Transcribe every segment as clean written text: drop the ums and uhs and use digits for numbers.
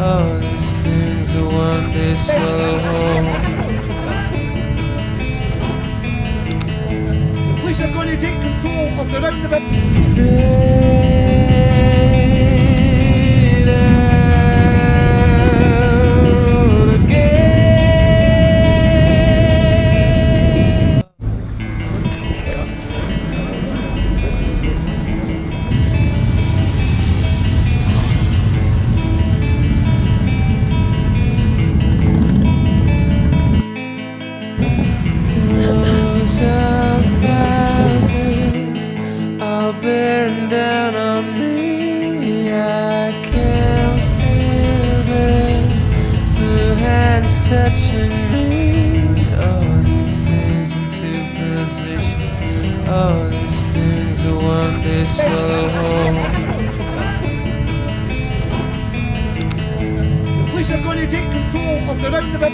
All these things are one day slow. The police are going to take control of the roundabout. Touching me, all these things into position, all these things are one day slow. The police are going to take control of the roundabout.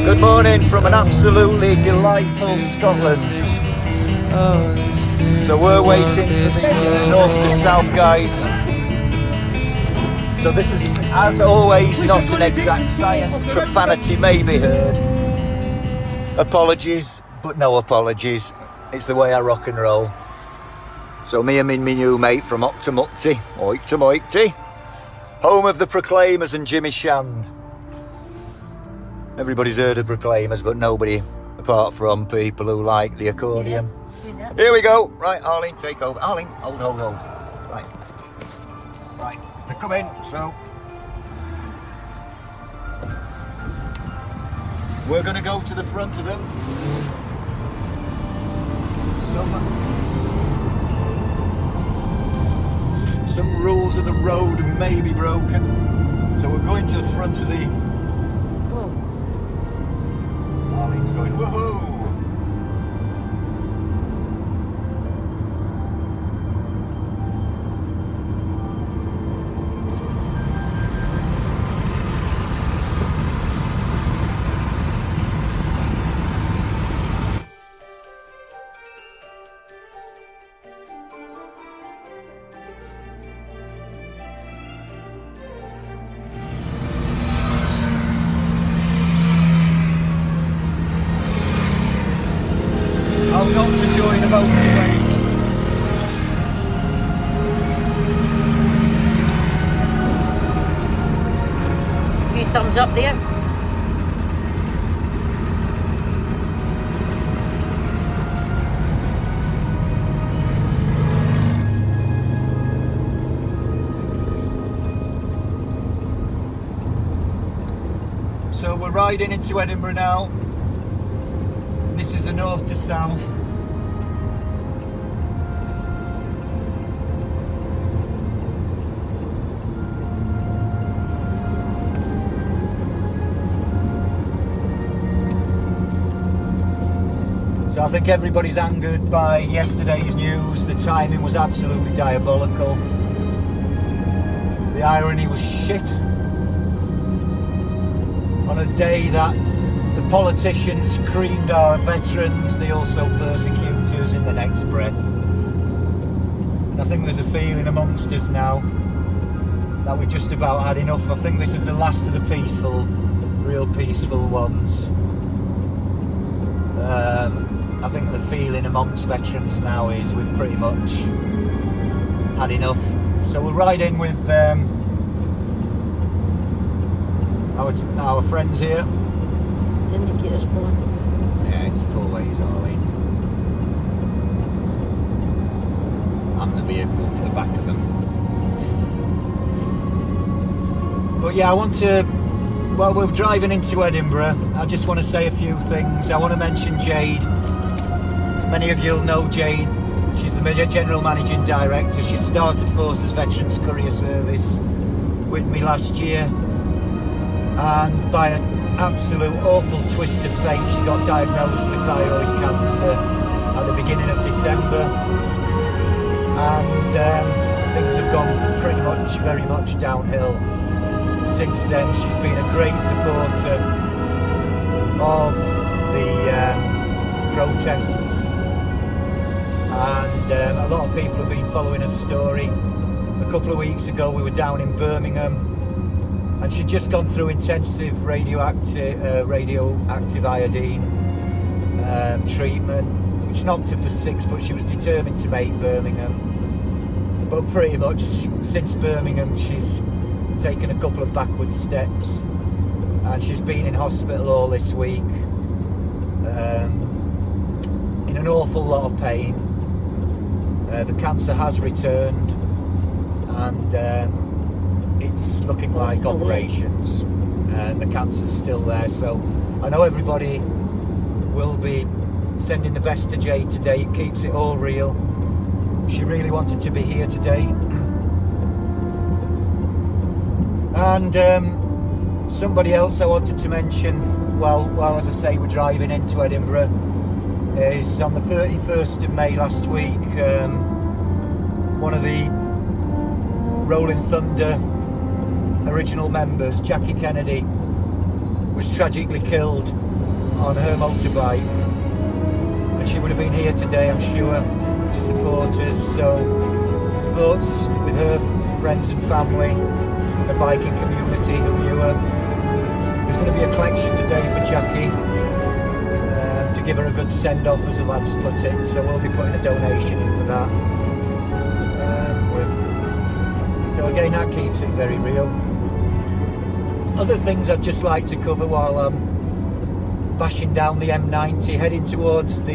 Good morning from an absolutely delightful Scotland. So we're waiting for the north to south guys. So this is, as always, not an exact science. Profanity may be heard. Apologies, but no apologies. It's the way I rock and roll. So me and my new mate from Octomukti, Oiktamoikti, home of the Proclaimers and Jimmy Shand. Everybody's heard of Proclaimers, but nobody apart from people who like the accordion. Yes. Here we go. Right, Arlene, take over. Arlene, hold. Right. Right, they're coming, so we're going to go to the front of them. Some rules of the road may be broken, so we're going to the front of the... Arlene's going, woohoo! Not to join the motorway. Few thumbs up there. So we're riding into Edinburgh now. This is the north to south. So I think everybody's angered by yesterday's news. The timing was absolutely diabolical. The irony was shit. On a day that the politicians screamed our veterans, they also persecute us in the next breath. And I think there's a feeling amongst us now that we've just about had enough. I think this is the last of the peaceful, real peaceful ones. I think the feeling amongst veterans now is we've pretty much had enough. So we'll ride in with our friends here. Indicator's done. Yeah, it's full ways, Arlene. I'm the vehicle for the back of them. But yeah, I want to, while we're driving into Edinburgh, I just want to say a few things. I want to mention Jade. Many of you'll know Jane. She's the General Managing Director. She started Forces Veterans Courier Service with me last year, and by an absolute awful twist of fate, she got diagnosed with thyroid cancer at the beginning of December, and things have gone very much downhill since then. She's been a great supporter of the protests, and a lot of people have been following her story. A couple of weeks ago we were down in Birmingham, and she'd just gone through intensive radioactive iodine treatment, which knocked her for 6, but she was determined to make Birmingham. But pretty much since Birmingham she's taken a couple of backward steps, and she's been in hospital all this week in an awful lot of pain. The cancer has returned, and it's looking like operations, and the cancer's still there. So I know everybody will be sending the best to Jade today. It keeps it all real. She really wanted to be here today. And somebody else I wanted to mention, while as I say we're driving into Edinburgh, is on the 31st of May last week, one of the Rolling Thunder original members, Jackie Kennedy, was tragically killed on her motorbike, and she would have been here today, I'm sure, to support us. So thoughts with her friends and family and the biking community who knew her. There's going to be a collection today for Jackie to give her a good send-off, as the lads put it, so we'll be putting a donation in for that. So again, that keeps it very real. Other things I'd just like to cover while I'm bashing down the M90, heading towards the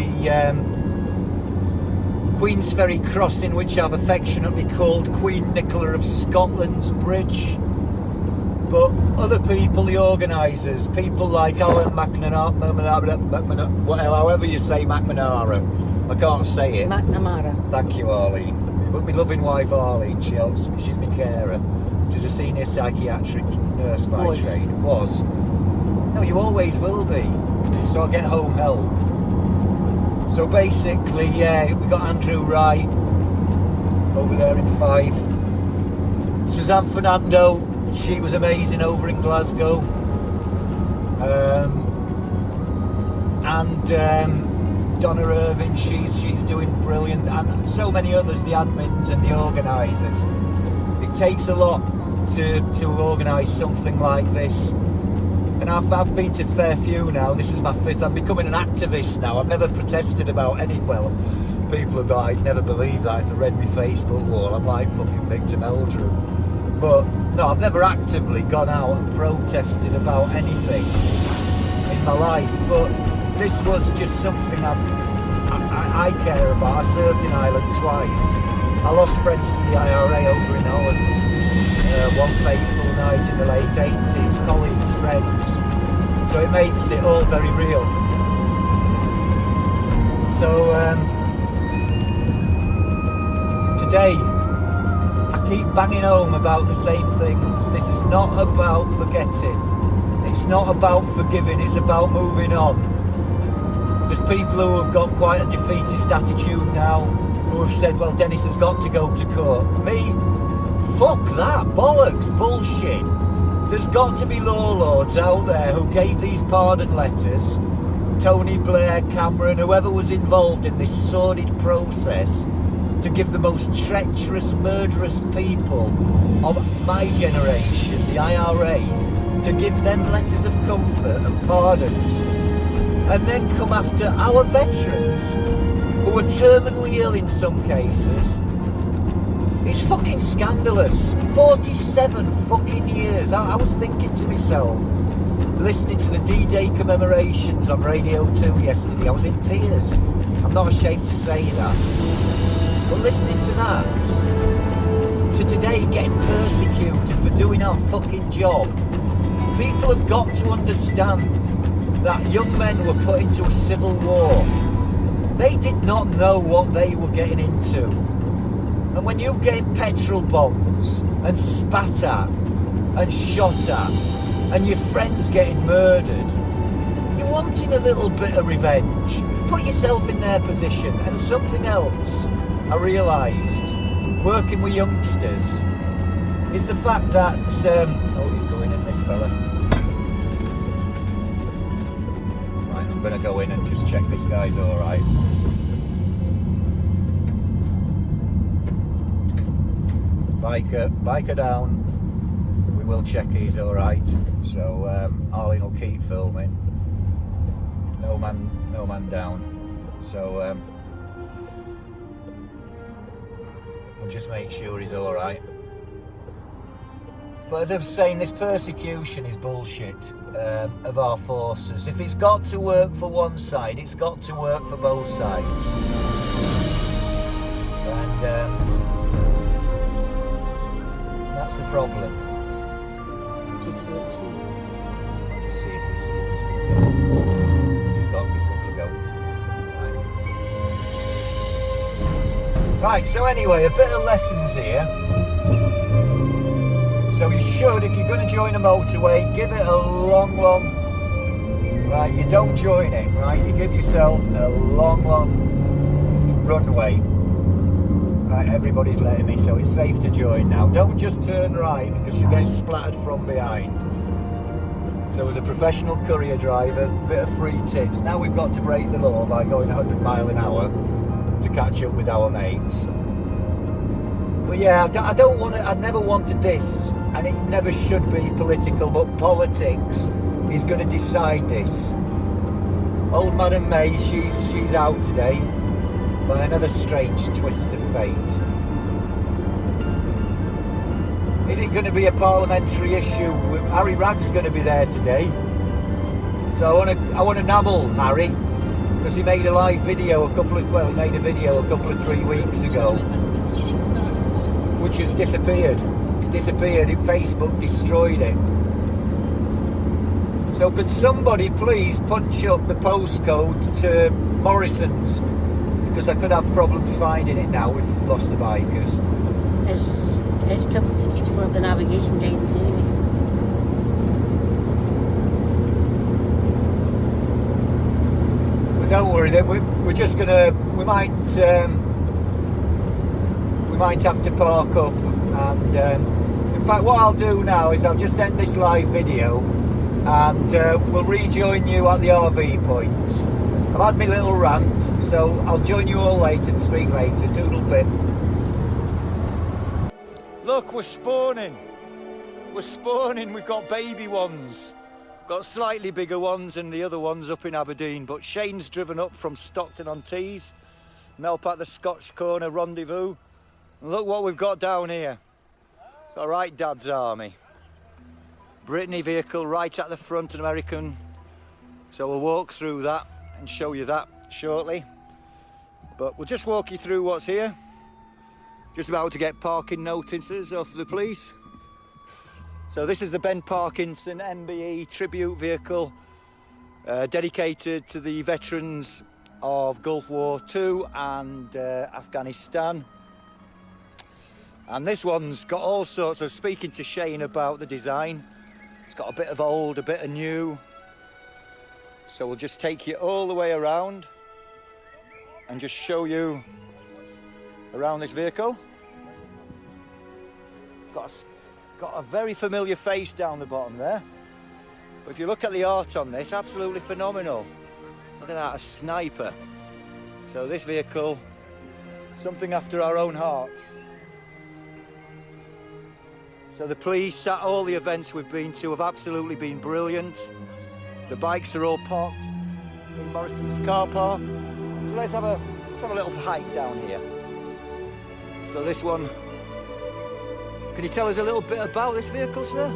Queensferry crossing, which I've affectionately called Queen Nicola of Scotland's Bridge. But other people, the organisers, people like Alan McNamara, however you say McNamara, I can't say it. MCNAMARA. Thank you, Arlene. But my loving wife Arlene, she helps me, she's my carer. She's a senior psychiatric nurse by trade. Was. No, you always will be. So I get home help. So basically, yeah, we got Andrew Wright over there in Fife. Suzanne Fernando, she was amazing over in Glasgow. Donna Irving, she's doing brilliant, and so many others, the admins and the organisers. It takes a lot to organise something like this, and I've been to fair few now. This is my 5th. I'm becoming an activist now. I've never protested about any. Well, people have got, I'd never believe that if they read my Facebook wall. I'm like fucking Victor Meldrew. But no, I've never actively gone out and protested about anything in my life, but this was just something I care about. I served in Ireland twice. I lost friends to the IRA over in Holland. One fateful night in the late 80s, colleagues, friends. So it makes it all very real. So today, I keep banging home about the same things. This is not about forgetting. It's not about forgiving. It's about moving on. There's people who have got quite a defeatist attitude now, who have said, well, Dennis has got to go to court. Me? Fuck that. Bollocks. Bullshit. There's got to be law lords out there who gave these pardon letters. Tony Blair, Cameron, whoever was involved in this sordid process, to give the most treacherous, murderous people of my generation, the IRA, to give them letters of comfort and pardons, and then come after our veterans who are terminally ill in some cases. It's fucking scandalous. 47 fucking years. I was thinking to myself, listening to the D-Day commemorations on Radio 2 yesterday, I was in tears. I'm not ashamed to say that. But listening to that, to today getting persecuted for doing our fucking job, people have got to understand that young men were put into a civil war They did not know what they were getting into. And when you're getting petrol bombs and spat at and shot at and your friend's getting murdered, you're wanting a little bit of revenge. Put yourself in their position. And something else I realised working with youngsters is the fact that oh, he's going in, this fella. Right, I'm gonna go in and just check this guy's alright. Biker down. We will check he's alright. So Arlene will keep filming. No man down. So we'll just make sure he's alright. But as I was saying, this persecution is bullshit of our forces. If it's got to work for one side, it's got to work for both sides. And that's the problem. I'll just see if he's good. He's good to go. Right, so anyway, a bit of lessons here. So you should, if you're going to join a motorway, give it a long, right, you don't join it, right, you give yourself a long runway. Right, everybody's letting me, so it's safe to join now. Don't just turn right because you get splattered from behind. So as a professional courier driver, a bit of free tips. Now we've got to break the law by going 100 miles an hour to catch up with our mates. But yeah, I don't want it, I never wanted this, and it never should be political, but politics is going to decide this. Old Madam May, she's out today by another strange twist of fate. Is it going to be a parliamentary issue? Harry Ragg's going to be there today, so I want to nabble Harry because he made a live video he made a video a couple of 3 weeks ago, which has disappeared. It disappeared. Facebook destroyed it. So could somebody please punch up the postcode to Morrison's, because I could have problems finding it now. We've lost the bikers. It keeps coming up the navigation guidance anyway. But don't worry, we're just gonna. We might have to park up, and in fact what I'll do now is I'll just end this live video and we'll rejoin you at the RV point. I've had my little rant, so I'll join you all later and speak later. Toodle pip. Look, we're spawning. We've got baby ones, got slightly bigger ones and the other ones up in Aberdeen, but Shane's driven up from Stockton-on-Tees, Melpat the Scotch Corner Rendezvous. Look what we've got down here. Got right Dad's Army. Brittany vehicle right at the front, an American. So we'll walk through that and show you that shortly. But we'll just walk you through what's here. Just about to get parking notices off the police. So this is the Ben Parkinson MBE tribute vehicle, dedicated to the veterans of Gulf War II and Afghanistan. And this one's got all sorts of, speaking to Shane about the design, it's got a bit of old, a bit of new. So we'll just take you all the way around and just show you around this vehicle. Got a very familiar face down the bottom there. But if you look at the art on this, absolutely phenomenal. Look at that, a sniper. So this vehicle, something after our own heart. So the police at all the events we've been to have absolutely been brilliant. The bikes are all parked in Morrison's car park. So let's have a little hike down here. So this one, can you tell us a little bit about this vehicle, sir?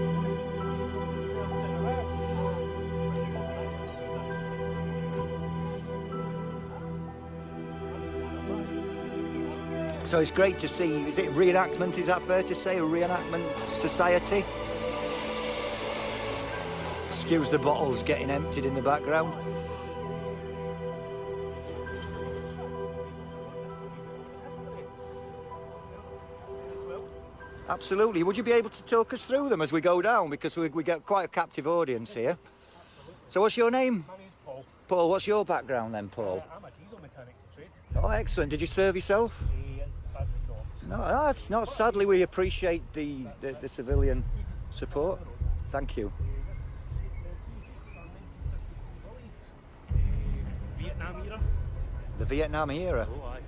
So it's great to see, is it reenactment, is that fair to say, a reenactment society? Excuse the bottles getting emptied in the background. Absolutely. Would you be able to talk us through them as we go down? Because we get quite a captive audience here. So what's your name? My name's Paul. Paul, what's your background then, Paul? I'm a diesel mechanic to trade. Oh, excellent. Did you serve yourself? Sadly not. No, that's not. Sadly, we appreciate the civilian support. Thank you. Vietnam era. The Vietnam era. Oh, aye.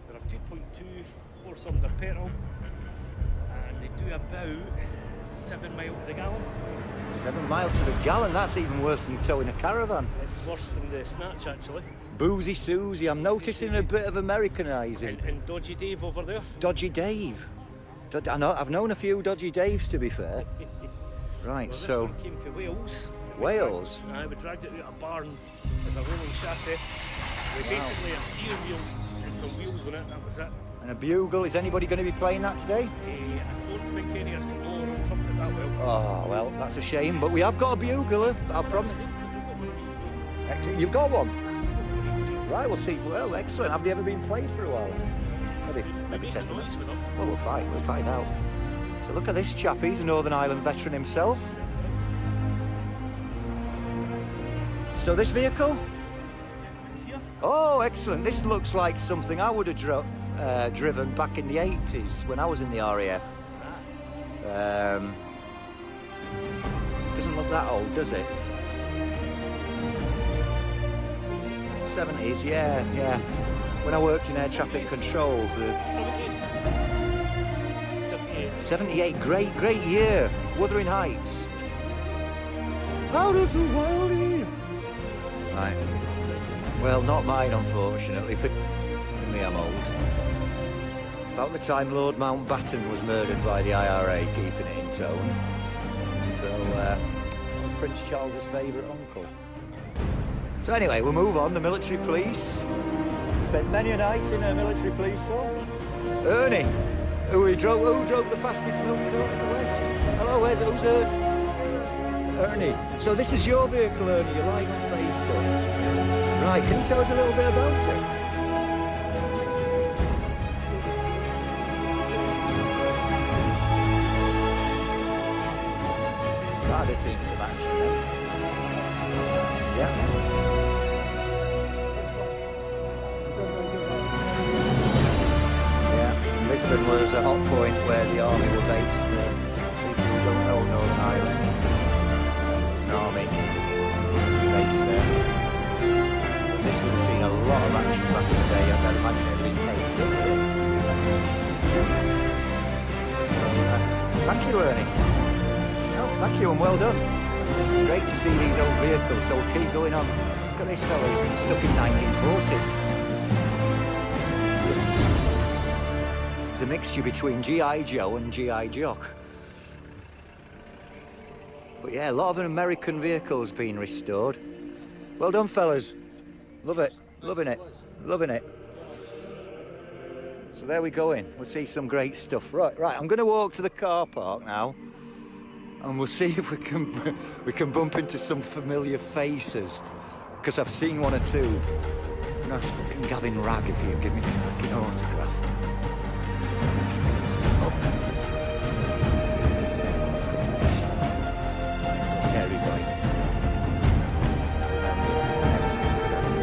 They're a 2.2 four-cylinder petrol, and they do about 7 miles to the gallon. 7 miles to the gallon. That's even worse than towing a caravan. It's worse than the Snatch, actually. Boozy Susie. I'm noticing a bit of Americanising. And Dodgy Dave over there. Dodgy Dave. I've known a few Dodgy Daves, to be fair. Right, Well, so this one came from Wales. Wales. We dragged it out of a barn as a rolling chassis. With basically a steering wheel and some wheels on it. That was it. And a bugle. Is anybody going to be playing that today? I don't think any of us can blow our own trumpet that well. Oh, well, that's a shame. But we have got a bugler, I promise. You've got one? Right, we'll see. Well, excellent. Have they ever been played for a while? Maybe Make a testing noise them. with them. Well, we'll find out. So look at this chap. He's a Northern Ireland veteran himself. So this vehicle? It's here. Oh, excellent. This looks like something I would have driven back in the 80s when I was in the RAF. Doesn't look that old, does it? 70s, yeah. When I worked in air traffic control, the 78. 78, great year. Wuthering Heights. Out of the wild. Right. Well, not mine, unfortunately. Me, I'm old. About the time Lord Mountbatten was murdered by the IRA, keeping it in tone. So, I was Prince Charles's favourite uncle. So anyway, we'll move on. The military police. Spent many a night in a military police cell. Ernie, who drove the fastest milk cart in the West. Hello, who's Ernie? So this is your vehicle, Ernie. You're live on Facebook. Right, can you tell us a little bit about it? Started seeing some action then. Yeah. Lisbon was a hot point where the army were based for people who don't know Northern Ireland. There's an army based there. And this would have seen a lot of action back in the day. I'd imagine it had been caged up. So, thank you, Ernie. No, thank you and well done. It's great to see these old vehicles, so we'll keep going on. Look at this fella, he's been stuck in 1940s. It's a mixture between G.I. Joe and G.I. Jock. But yeah, a lot of American vehicles being restored. Well done, fellas. Love it. Loving it. Loving it. So there we go in. We'll see some great stuff. Right, I'm going to walk to the car park now. And we'll see if we can bump into some familiar faces. Because I've seen one or two. Nice fucking Gavin Ragg if you give me his fucking autograph. It's famous as fuck now. Hairy bikers. Anything could happen.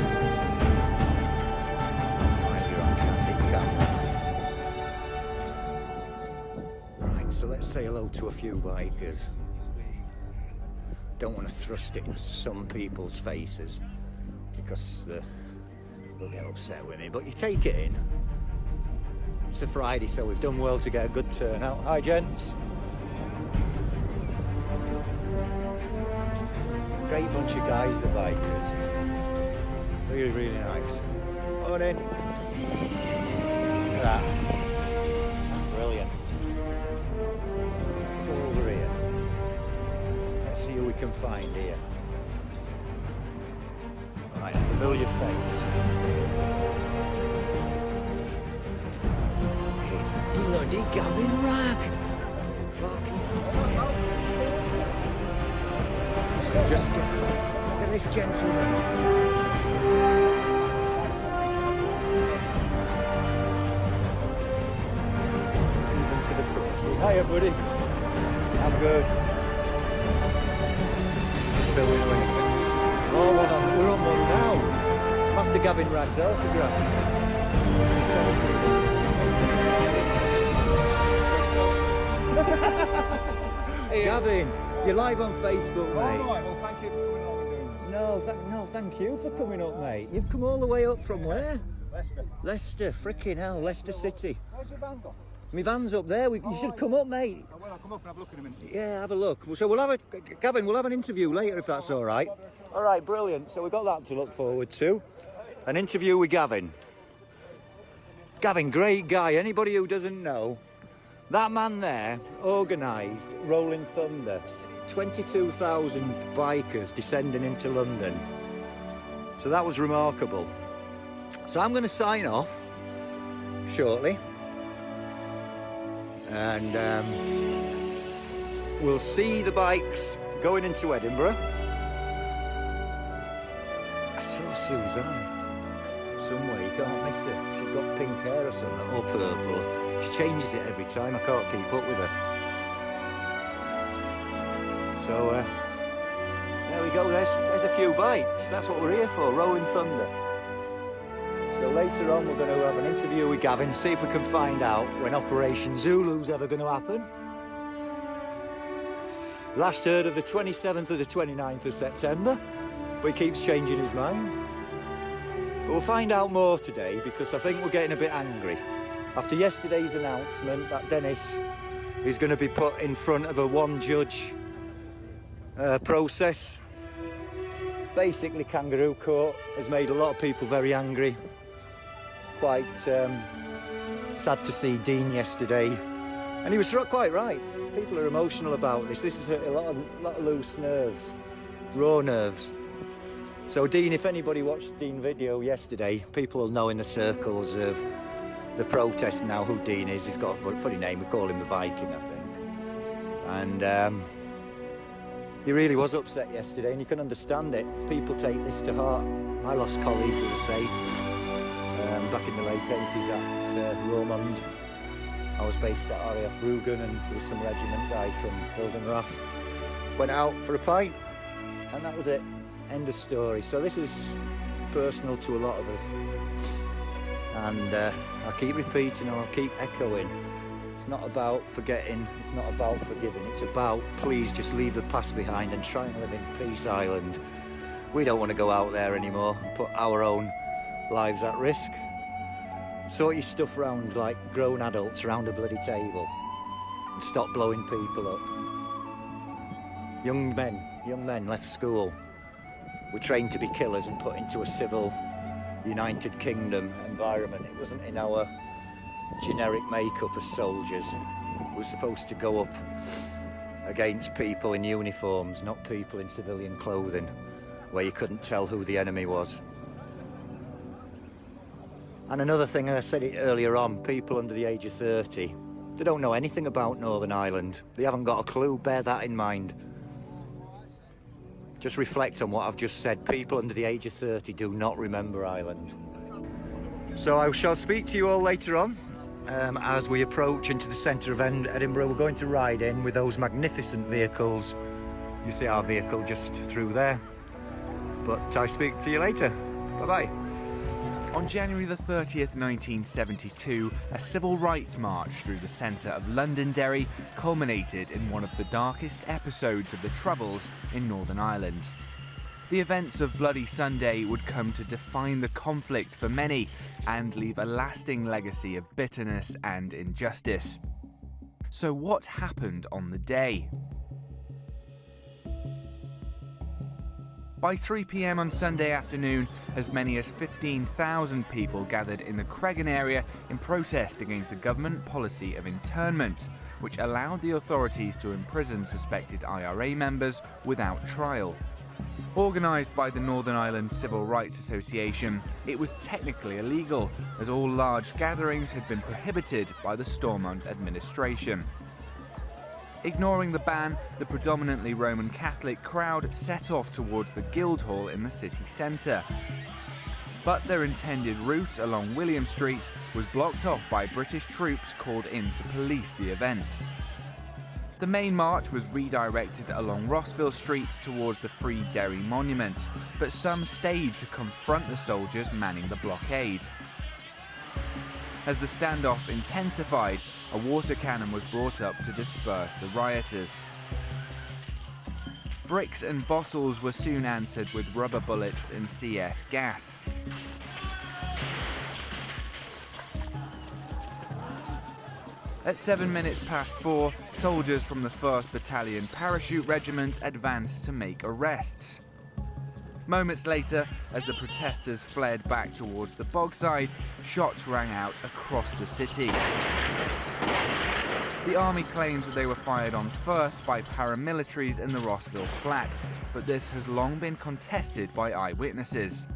Smile your own candid camera. Right, so let's say hello to a few bikers. Don't want to thrust it in some people's faces because they'll get upset with me, but you take it in. It's a Friday, so we've done well to get a good turnout. Hi, gents. Great bunch of guys, the bikers. Really, really nice. Morning. Look at that. That's brilliant. Let's go over here. Let's see who we can find here. Alright, a familiar face. It's bloody Gavin Ragg! Fucking hell. So just look at this gentleman. Even to the proxy. you, buddy? I'm good. Just fill in when it finishes. Oh, we're on one now. I'm after Gavin Ragg's autograph. Gavin, you're live on Facebook, mate. All right, well, thank you for coming along and doing this. No, thank you for coming up, mate. You've come all the way up from where? Leicester. Leicester, frickin' hell, Leicester City. Where's your van gone? My van's up there. You should come up, mate. Oh, well, I'll come up and have a look in a minute. Yeah, have a look. So Gavin, we'll have an interview later if that's all right. All right, brilliant. So we've got that to look forward to. An interview with Gavin. Gavin, great guy. Anybody who doesn't know, that man there organised Rolling Thunder. 22,000 bikers descending into London. So that was remarkable. So I'm going to sign off shortly. And we'll see the bikes going into Edinburgh. I saw Suzanne somewhere, you can't miss her. She's got pink hair or something, or purple. She changes it every time, I can't keep up with her. So there we go, there's a few bikes. That's what we're here for, Rolling Thunder. So later on we're going to have an interview with Gavin, see if we can find out when Operation Zulu's ever going to happen. Last heard of the 27th or the 29th of September, but he keeps changing his mind. But we'll find out more today because I think we're getting a bit angry. After yesterday's announcement that Dennis is going to be put in front of a one-judge process. Basically, Kangaroo Court has made a lot of people very angry. It's quite sad to see Dean yesterday, and he was quite right. People are emotional about this. This has hurt a lot of loose nerves, raw nerves. So Dean, if anybody watched Dean's video yesterday, people will know in the circles of the protest now who Dean is. He's got a funny name. We call him the Viking, I think. And he really was upset yesterday, and you can understand it. People take this to heart. I lost colleagues, as I say, back in the late 80s at Romond. I was based at RAF Bruggen, and there were some regiment guys from Wildenrath. Went out for a pint, and that was it. End of story. So this is personal to a lot of us. And I'll keep repeating, I'll keep echoing. It's not about forgetting, it's not about forgiving, it's about please just leave the past behind and try and live in peace, Island. We don't want to go out there anymore and put our own lives at risk. Sort your stuff round like grown adults around a bloody table and stop blowing people up. Young men left school, were trained to be killers and put into a civil United Kingdom environment. It wasn't in our generic makeup as soldiers. We're supposed to go up against people in uniforms, not people in civilian clothing, where you couldn't tell who the enemy was. And another thing, and I said it earlier on, people under the age of 30, they don't know anything about Northern Ireland. They haven't got a clue, bear that in mind. Just reflect on what I've just said. People under the age of 30 do not remember Ireland. So I shall speak to you all later on. As we approach into the centre of Edinburgh, we're going to ride in with those magnificent vehicles. You see our vehicle just through there. But I speak to you later. Bye-bye. On January the 30th, 1972, a civil rights march through the centre of Londonderry culminated in one of the darkest episodes of the Troubles in Northern Ireland. The events of Bloody Sunday would come to define the conflict for many and leave a lasting legacy of bitterness and injustice. So what happened on the day? By 3 p.m. on Sunday afternoon, as many as 15,000 people gathered in the Cregan area in protest against the government policy of internment, which allowed the authorities to imprison suspected IRA members without trial. Organised by the Northern Ireland Civil Rights Association, it was technically illegal, as all large gatherings had been prohibited by the Stormont administration. Ignoring the ban, the predominantly Roman Catholic crowd set off towards the Guildhall in the city centre. But their intended route along William Street was blocked off by British troops called in to police the event. The main march was redirected along Rossville Street towards the Free Derry Monument, but some stayed to confront the soldiers manning the blockade. As the standoff intensified, a water cannon was brought up to disperse the rioters. Bricks and bottles were soon answered with rubber bullets and CS gas. At 4:07, soldiers from the 1st Battalion Parachute Regiment advanced to make arrests. Moments later, as the protesters fled back towards the bogside, shots rang out across the city. The army claims that they were fired on first by paramilitaries in the Rossville Flats, but this has long been contested by eyewitnesses.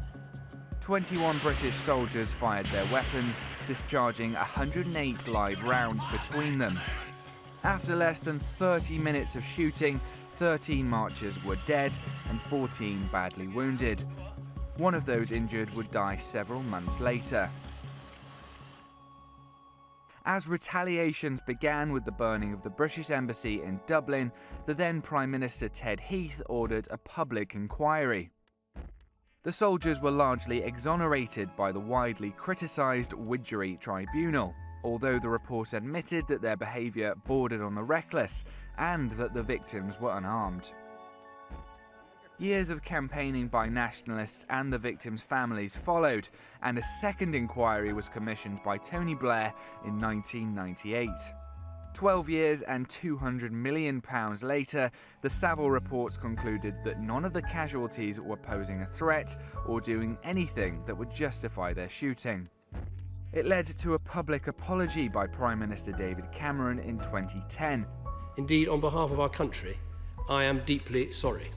21 British soldiers fired their weapons, discharging 108 live rounds between them. After less than 30 minutes of shooting, 13 marchers were dead and 14 badly wounded. One of those injured would die several months later. As retaliations began with the burning of the British Embassy in Dublin, the then Prime Minister Ted Heath ordered a public inquiry. The soldiers were largely exonerated by the widely criticised Widgery Tribunal, although the report admitted that their behaviour bordered on the reckless and that the victims were unarmed. Years of campaigning by nationalists and the victims' families followed, and a second inquiry was commissioned by Tony Blair in 1998. 12 years and £200 million later, the Savile reports concluded that none of the casualties were posing a threat or doing anything that would justify their shooting. It led to a public apology by Prime Minister David Cameron in 2010. Indeed, on behalf of our country, I am deeply sorry.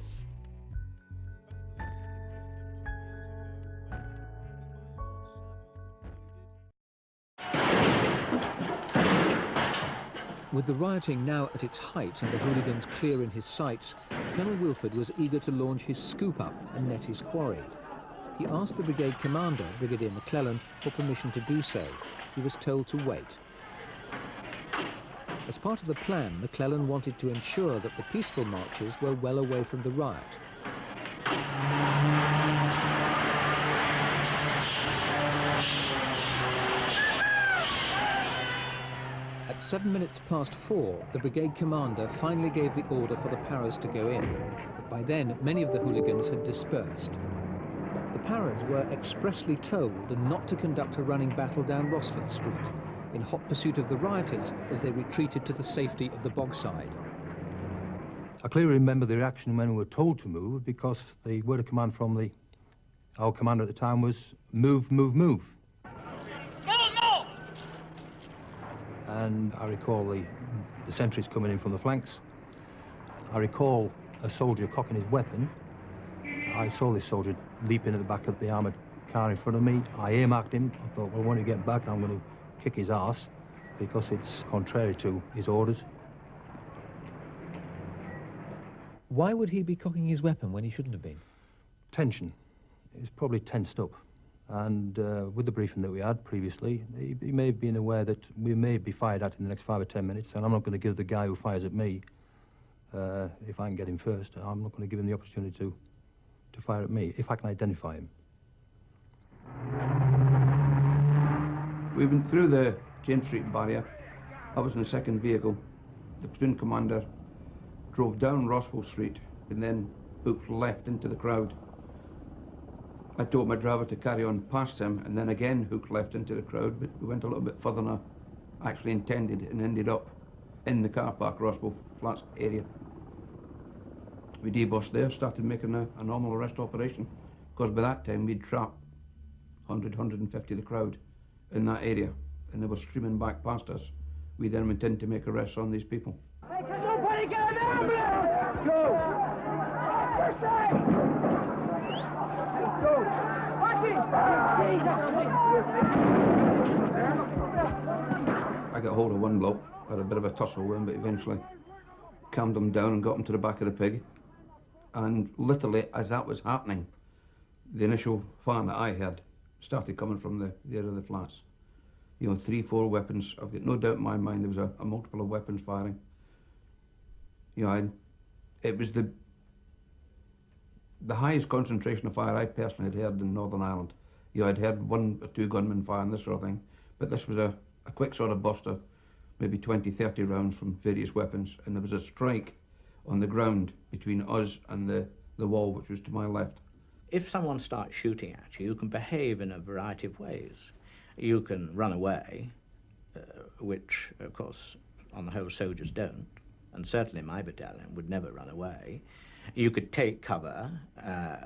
With the rioting now at its height and the hooligans clear in his sights, Colonel Wilford was eager to launch his scoop-up and net his quarry. He asked the brigade commander, Brigadier McClellan, for permission to do so. He was told to wait. As part of the plan, McClellan wanted to ensure that the peaceful marchers were well away from the riot. At 4:07, the brigade commander finally gave the order for the paras to go in, but by then many of the hooligans had dispersed. The paras were expressly told not to conduct a running battle down Rossville Street, in hot pursuit of the rioters as they retreated to the safety of the bogside. I clearly remember the reaction when we were told to move, because the word of command from our commander at the time was, move, move, move. And I recall the sentries coming in from the flanks. I recall a soldier cocking his weapon. I saw this soldier leaping at the back of the armoured car in front of me. I earmarked him. I thought, well, when he gets back, I'm going to kick his arse, because it's contrary to his orders. Why would he be cocking his weapon when he shouldn't have been? Tension. He was probably tensed up. And with the briefing that we had previously, he may have been aware that we may be fired at in the next 5 or 10 minutes, and I'm not going to give the guy who fires at me, if I can get him first, I'm not going to give him the opportunity to fire at me, if I can identify him. We went through the James Street barrier. I was in the second vehicle. The platoon commander drove down Rossville Street and then hooked left into the crowd. I told my driver to carry on past him and then again hooked left into the crowd, but we went a little bit further than I actually intended and ended up in the car park, Rossville Flats area. We debossed there, started making a normal arrest operation, because by that time we'd trapped 100, 150 of the crowd in that area, and they were streaming back past us. We then went in to make arrests on these people. Hey, can nobody get an ambulance? Go! This side! Go! I got hold of one bloke, had a bit of a tussle with him, but eventually calmed him down and got him to the back of the pig. And literally, as that was happening, the initial fire that I heard started coming from the area of the flats. You know, 3, 4 weapons. I've got no doubt in my mind there was a multiple of weapons firing. You know, it was the highest concentration of fire I personally had heard in Northern Ireland. You know, I'd heard 1 or 2 gunmen fire and this sort of thing, but this was a quick sort of burst of maybe 20, 30 rounds from various weapons, and there was a strike on the ground between us and the wall, which was to my left. If someone starts shooting at you, you can behave in a variety of ways. You can run away, which, of course, on the whole, soldiers don't, and certainly my battalion would never run away. You could take cover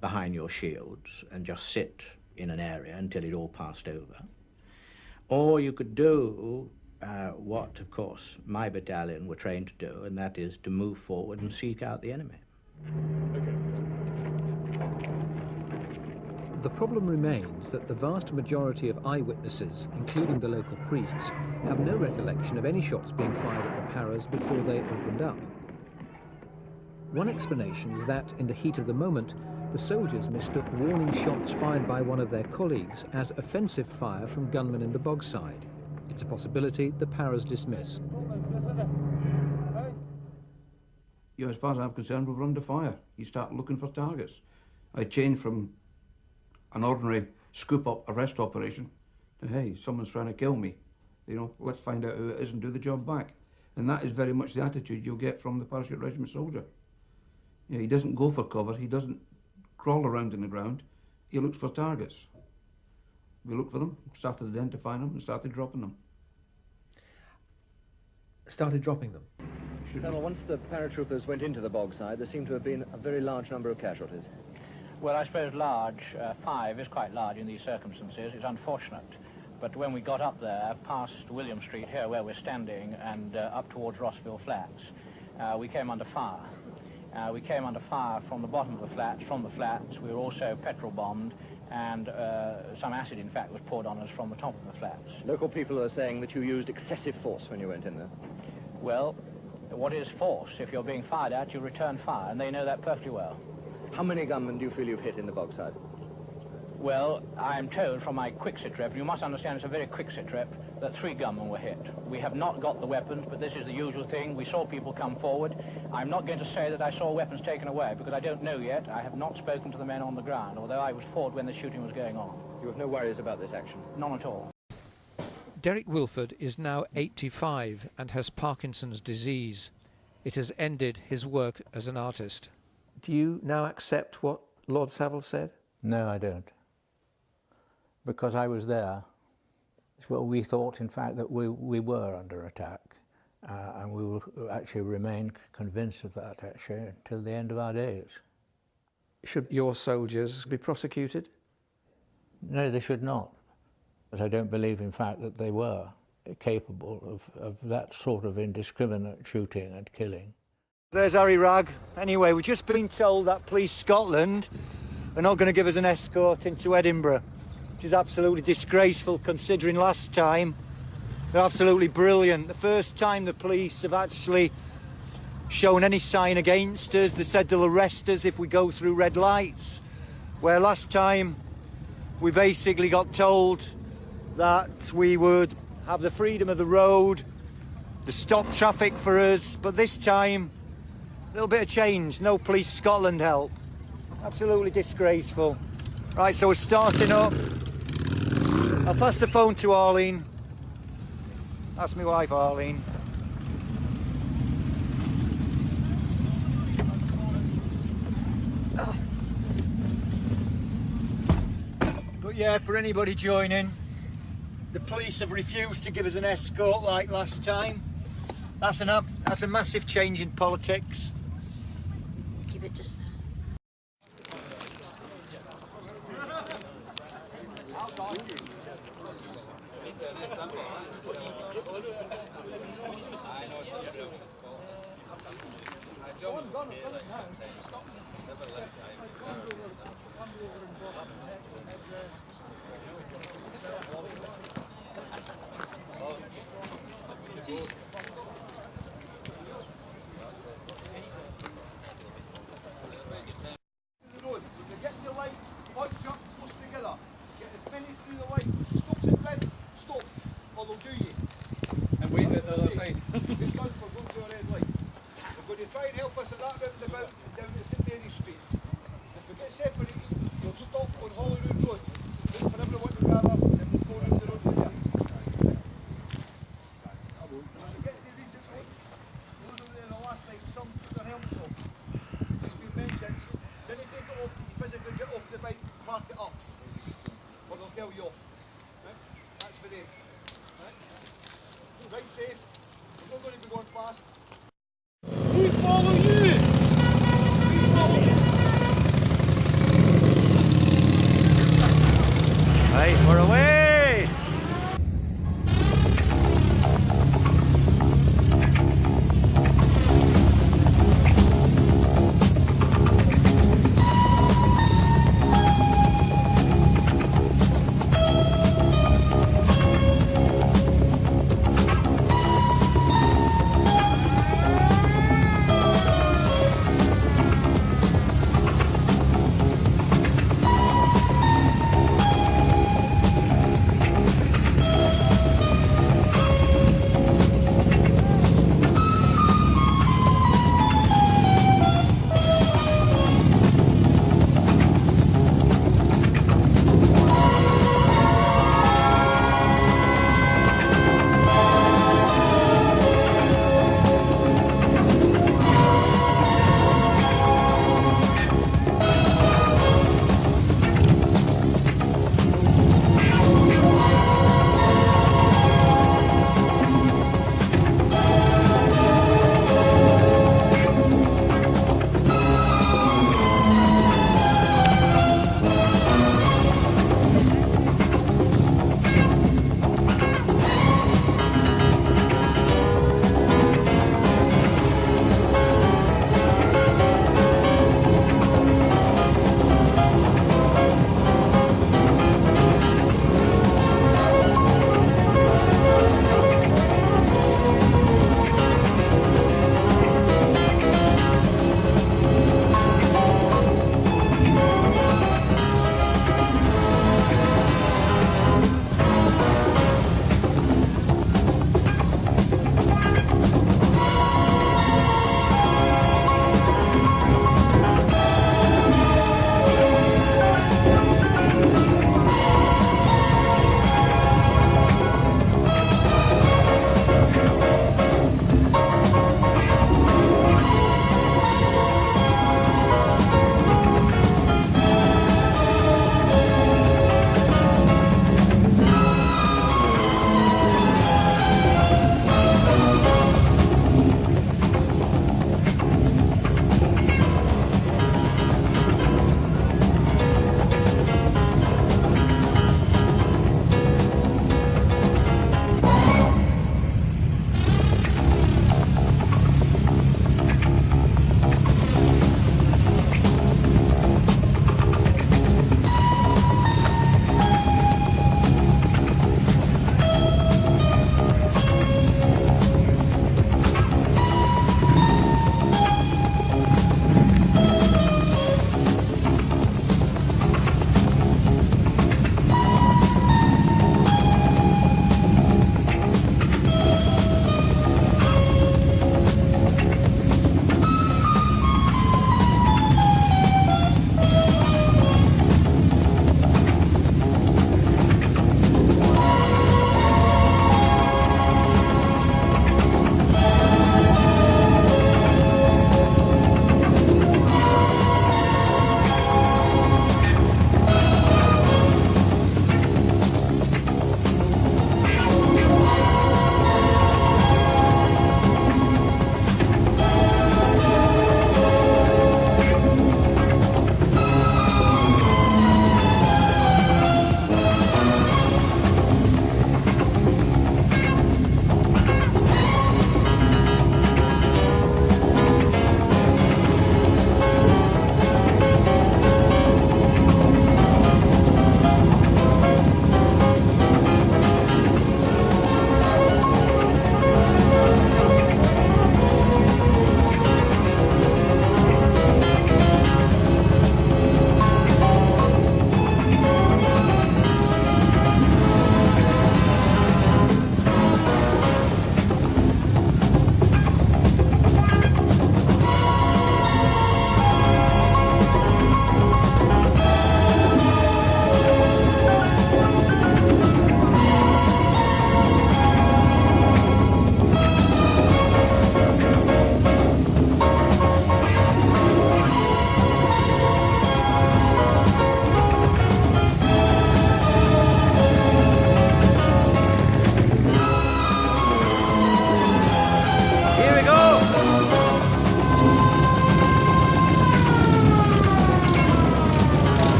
behind your shields and just sit in an area until it all passed over. Or you could do what, of course, my battalion were trained to do, and that is to move forward and seek out the enemy. The problem remains that the vast majority of eyewitnesses, including the local priests, have no recollection of any shots being fired at the paras before they opened up. One explanation is that, in the heat of the moment, the soldiers mistook warning shots fired by one of their colleagues as offensive fire from gunmen in the bogside. It's a possibility the paras dismiss. You know, as far as I'm concerned, we were under fire. You start looking for targets. I changed from an ordinary scoop-up arrest operation to, hey, someone's trying to kill me. You know, let's find out who it is and do the job back. And that is very much the attitude you'll get from the parachute regiment soldier. You know, he doesn't go for cover, he doesn't crawl around in the ground, he looks for targets. We looked for them, started identifying them and started dropping them. Started dropping them? Colonel, once the paratroopers went into the bogside, there seemed to have been a very large number of casualties. Well, I suppose large, 5 is quite large in these circumstances. It's unfortunate. But when we got up there, past William Street here where we're standing, and up towards Rossville Flats, we came under fire. We came under fire from the bottom of the flats, from the flats. We were also petrol bombed, and some acid, in fact, was poured on us from the top of the flats. Local people are saying that you used excessive force when you went in there. Well, what is force? If you're being fired at, you return fire, and they know that perfectly well. How many gunmen do you feel you've hit in the bogside? Well, I'm told from my quick-sit rep, you must understand it's a very quick-sit rep, that 3 gunmen were hit. We have not got the weapons, but this is the usual thing. We saw people come forward. I'm not going to say that I saw weapons taken away, because I don't know yet. I have not spoken to the men on the ground, although I was forward when the shooting was going on. You have no worries about this action? None at all. Derek Wilford is now 85 and has Parkinson's disease. It has ended his work as an artist. Do you now accept what Lord Savile said? No, I don't. Because I was there. Well, we thought, in fact, that we were under attack, and we will actually remain convinced of that, actually, until the end of our days. Should your soldiers be prosecuted? No, they should not. But I don't believe, in fact, that they were capable of that sort of indiscriminate shooting and killing. There's Harry Ragg. Anyway, we've just been told that Police Scotland are not going to give us an escort into Edinburgh, which is absolutely disgraceful considering last time they're absolutely brilliant. The first time the police have actually shown any sign against us, they said they'll arrest us if we go through red lights, where last time we basically got told that we would have the freedom of the road, to stop traffic for us, but this time a little bit of change, no Police Scotland help. Absolutely disgraceful. Right, so we're starting up. I'll pass the phone to Arlene. That's my wife, Arlene. But yeah, for anybody joining, the police have refused to give us an escort like last time. That's a massive change in politics. Keep it just Get your lights, watch up, close together. Get as many through the lights. Stops at red, stop, or they'll do you. And wait at the other side. Get guns for going through a red light. We're going to try and help us at that roundabout and down at St Mary Street. If we get separated, we'll stop on Holyrood Road. Wait for everyone to gather and then we'll go round the road from there. When we get to Regent Road, those over there the last night, some put their helmets off. It's been mentioned, didn't take it off, you physically get off the bike, park it up. Or they'll tell you off. Right? That's for them. Right? Right safe. We're not going to be going fast. We follow you! We follow you! Right, we're away!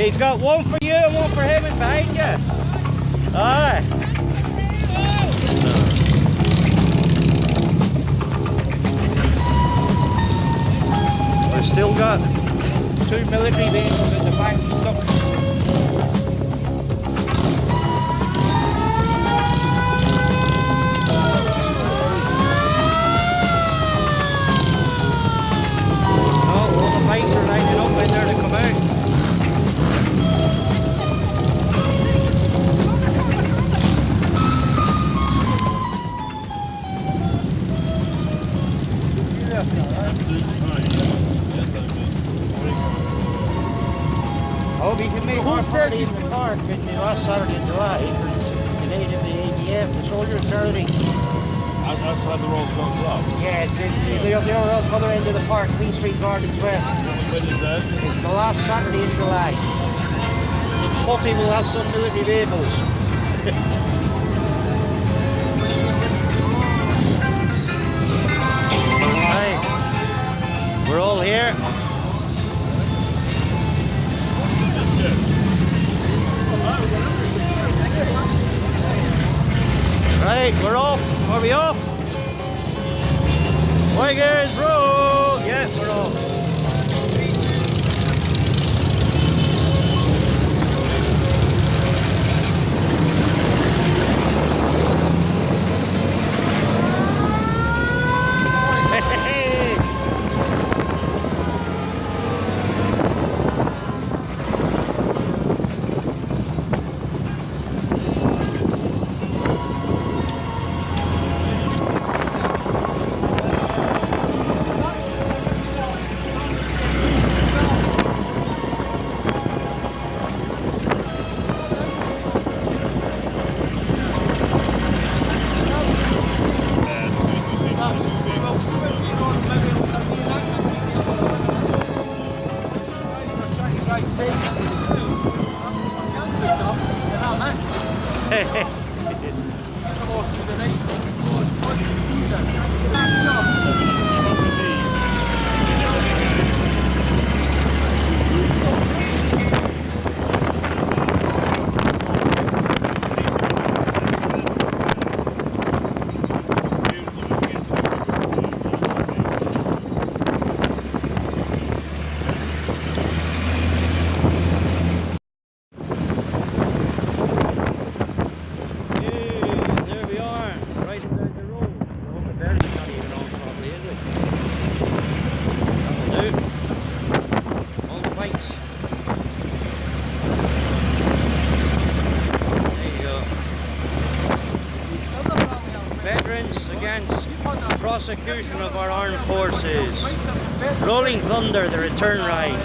He's got one for you and one for him in behind you. Aye. We've still got 2 military vehicles in the back stuck. Bikes are lining up in there to come out. I hope he can make more party in the park in the last Saturday in July for the Canadian, the ADF, the Soldiers Charity. Outside the road goes up? Yeah, it's in the other end of the park, Queen Street Gardens West. When is that? It's the last Saturday in July. Puffy will have some military vehicles. Right. We're all here. Right, we're off. Are we off? Wagers, roll! Yeah, we're off. Prosecution of our armed forces. Rolling Thunder, the return ride.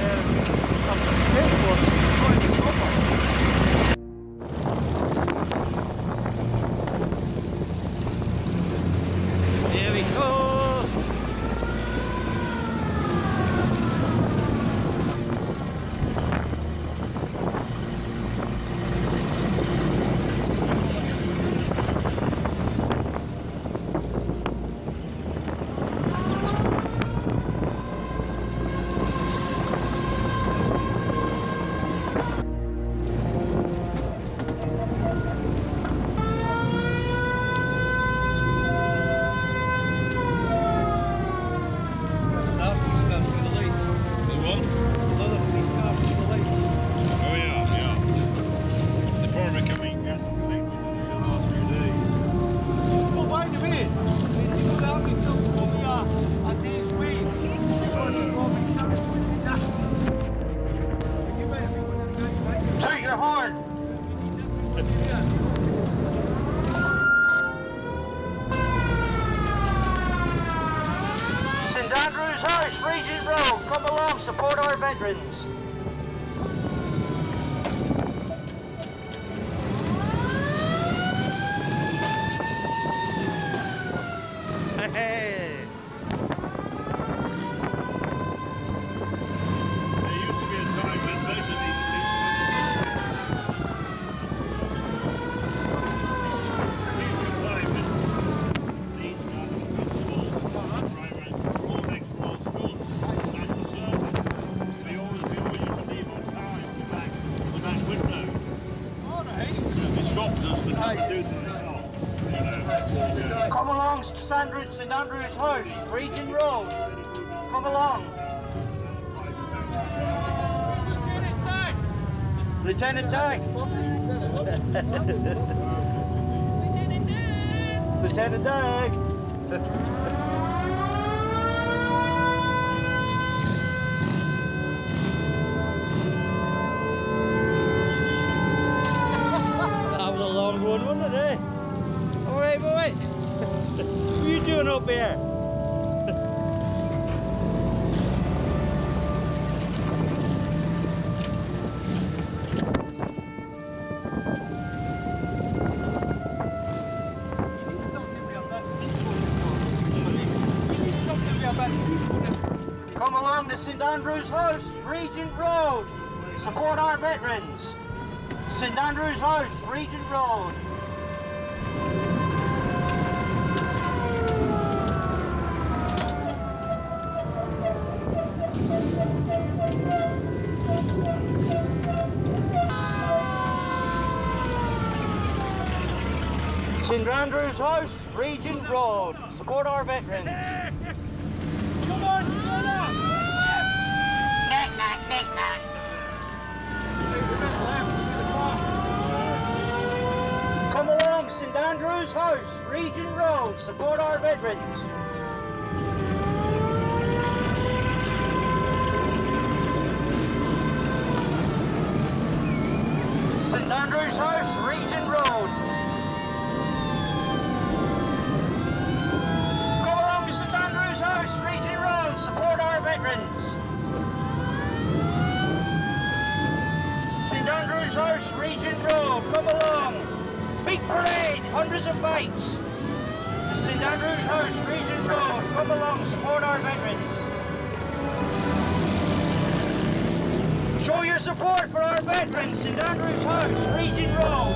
There we go. Regent Road, come along, support our veterans. Hey. There used to be a time when most of these Andrews House, Region Road. Come along. Lieutenant Dag. Lieutenant Dag. That was a long one, wasn't it, eh? All right, boy. What are you doing up here? Come along to St Andrews House, Regent Road. Support our veterans. St Andrews House, Regent Road. St Andrews House, Regent Road. Support our veterans. Come on, fella! Knick-knack. Come along, St Andrews House, Regent Road. Support our veterans. St Andrews House, Regent Road. Come along to St Andrews House, Regent Road. Support our veterans. St Andrews House, Regent Road. Come along. Big parade, hundreds of bikes. St Andrews House, Regent Road. Come along, support our veterans. Show your support for our veterans. St Andrews House, Regent Road.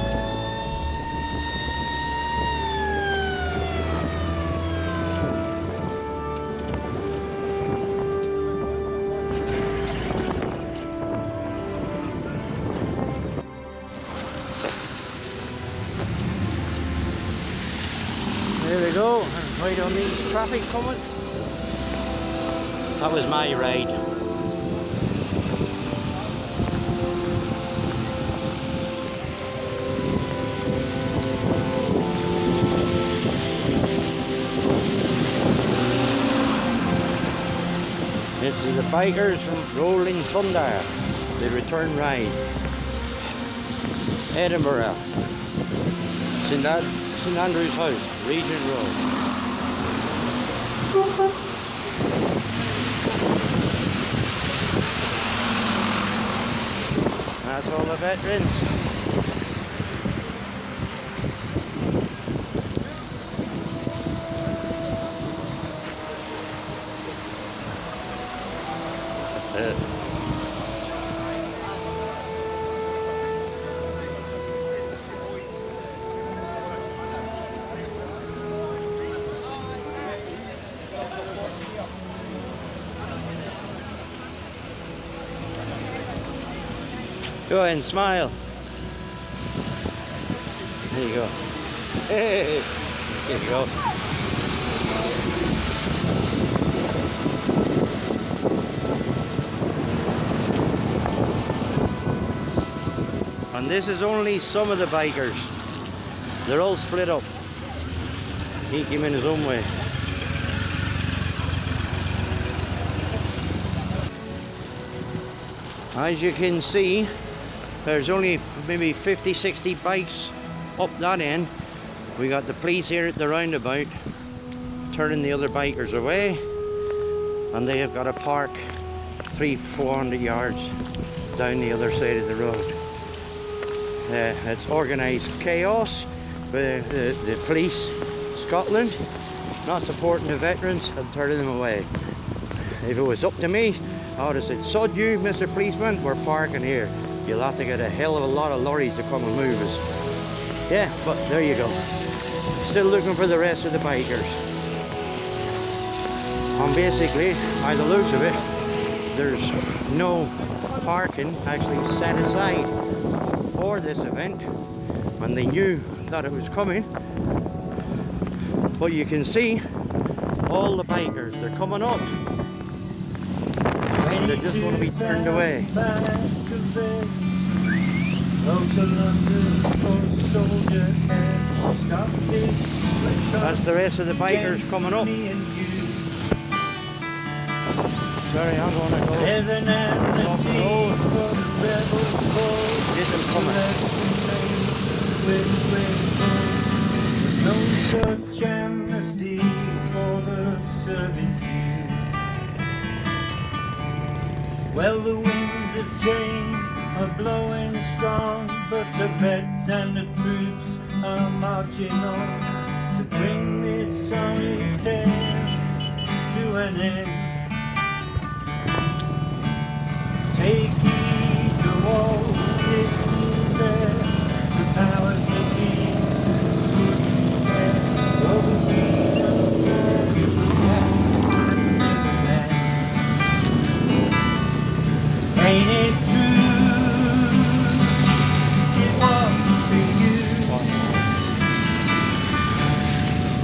There we go, right on these traffic coming. That was my ride. This is the bikers from Rolling Thunder, the return ride. Edinburgh, St Andrews House, Regent Road. That's all the veterans. Go ahead and smile. There you go. Hey, there you go. And this is only some of the bikers. They're all split up. He came in his own way. As you can see, there's only maybe 50-60 bikes up that end. We got the police here at the roundabout turning the other bikers away, and they have got to park 300-400 yards down the other side of the road. It's organised chaos with the police Scotland not supporting the veterans and turning them away. If it was up to me, I would have said, sod you, Mr. Policeman, we're parking here. You'll have to get a hell of a lot of lorries to come and move us. Yeah, but there you go. Still looking for the rest of the bikers. And basically, by the looks of it, there's no parking actually set aside for this event, and they knew that it was coming. But you can see All the bikers, they're coming up. And they're just going to be turned away. That's the rest of the bikers coming up. Sorry, I'm going to go off the road. Get them coming. No such amnesty for the servitude. Well, the winds of change are blowing strong, but the vets and the troops are marching on to bring this sorry tale to an end. Take heed, the walls sitting there, the powers that be. Ain't it true? It was for you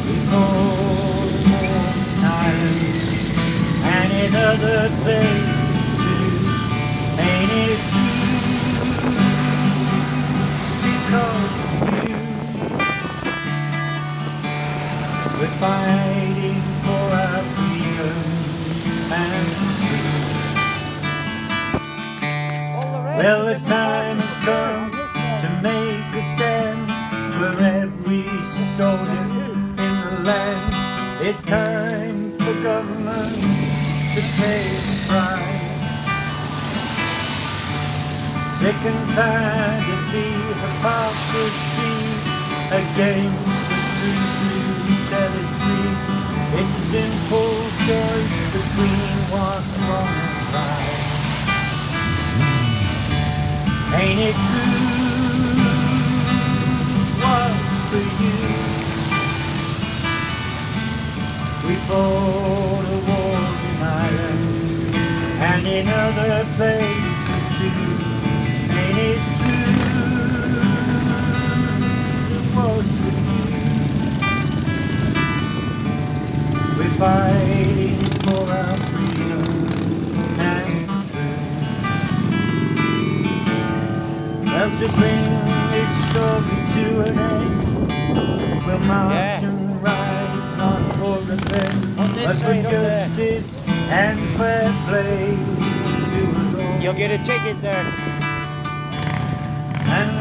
before the war time, and in other places too. Ain't it true? Because of you, we're fighting for our freedom and well, the time has come to make a stand for every soldier in the land. It's time for government to pay the price. Sick and tired of the hypocrisy against the truth who set us free. It's a simple choice between what's wrong and right. Ain't it true? What's for you? We fought a war in Ireland and in other places too. Ain't it true? What's for you? We're fighting for our freedom and truth. Well, to bring this story to an end, we'll march and ride, not for revenge, but for justice and fair play to a law. You'll get a ticket there. And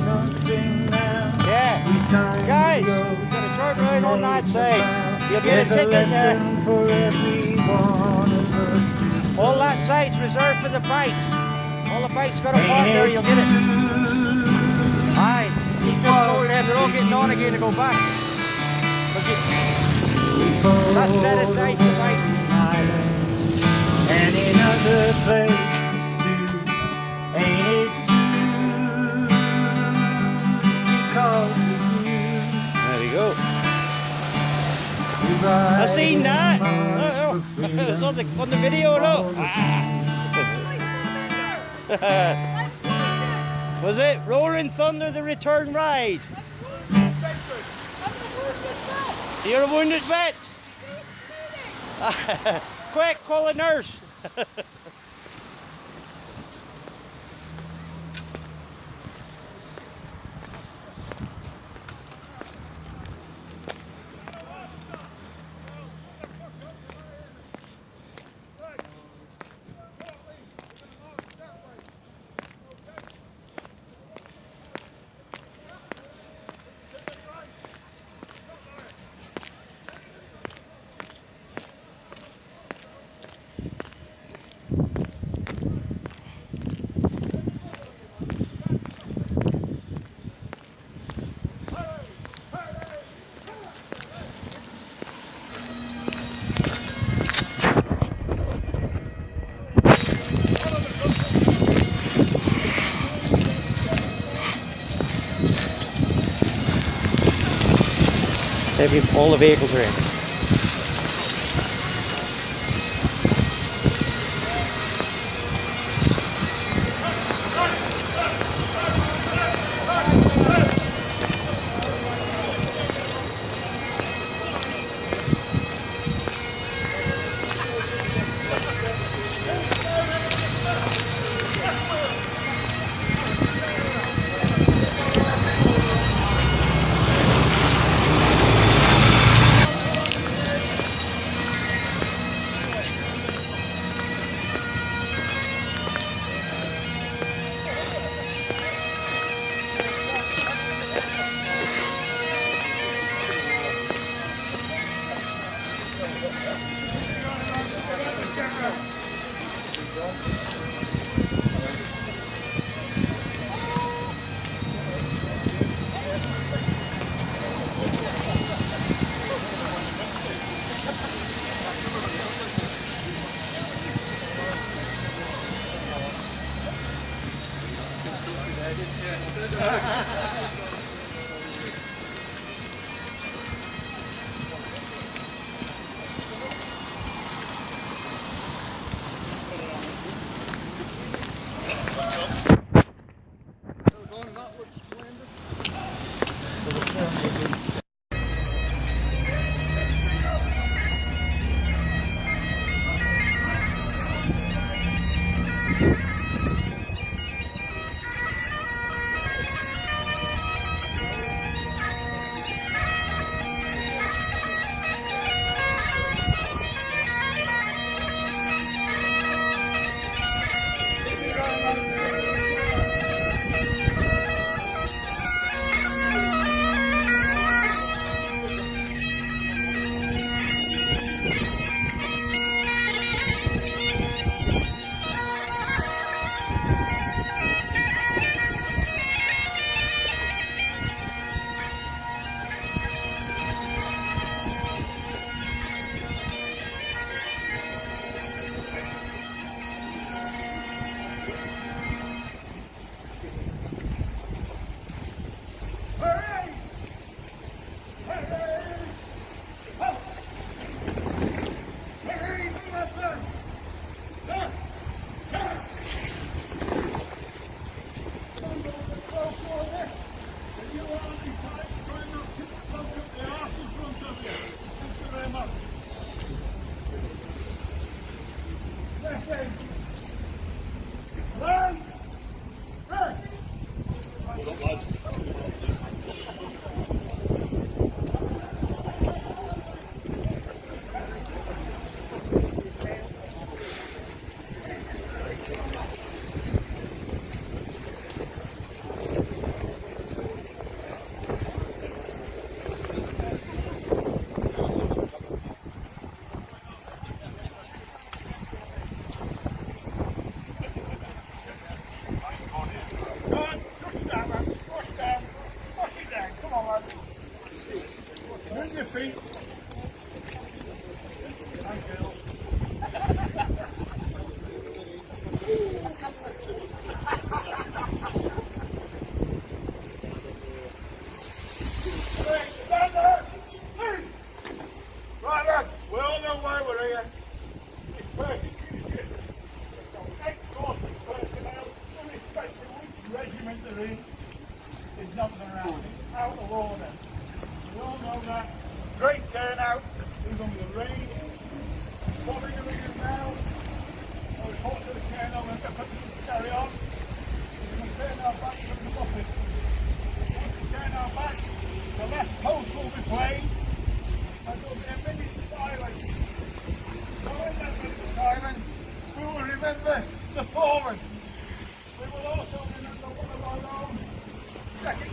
nothing now. Yeah. Guys, you've got a turn right on that side. You'll get a ticket there. For every one of us. All that side's reserved for the bikes. All the bikes got a park there, you'll get it. Aye, he's just told them they're all getting on again to go back. That's set aside for bikes. And in other places too, ain't it true? Because of you. There you go. I seen that. It's on the video, no? Was it Rolling Thunder, the return ride? You're a wounded vet. Quick, call a nurse. All the vehicles are in.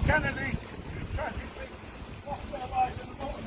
Kennedy tragically lost their lives in the motor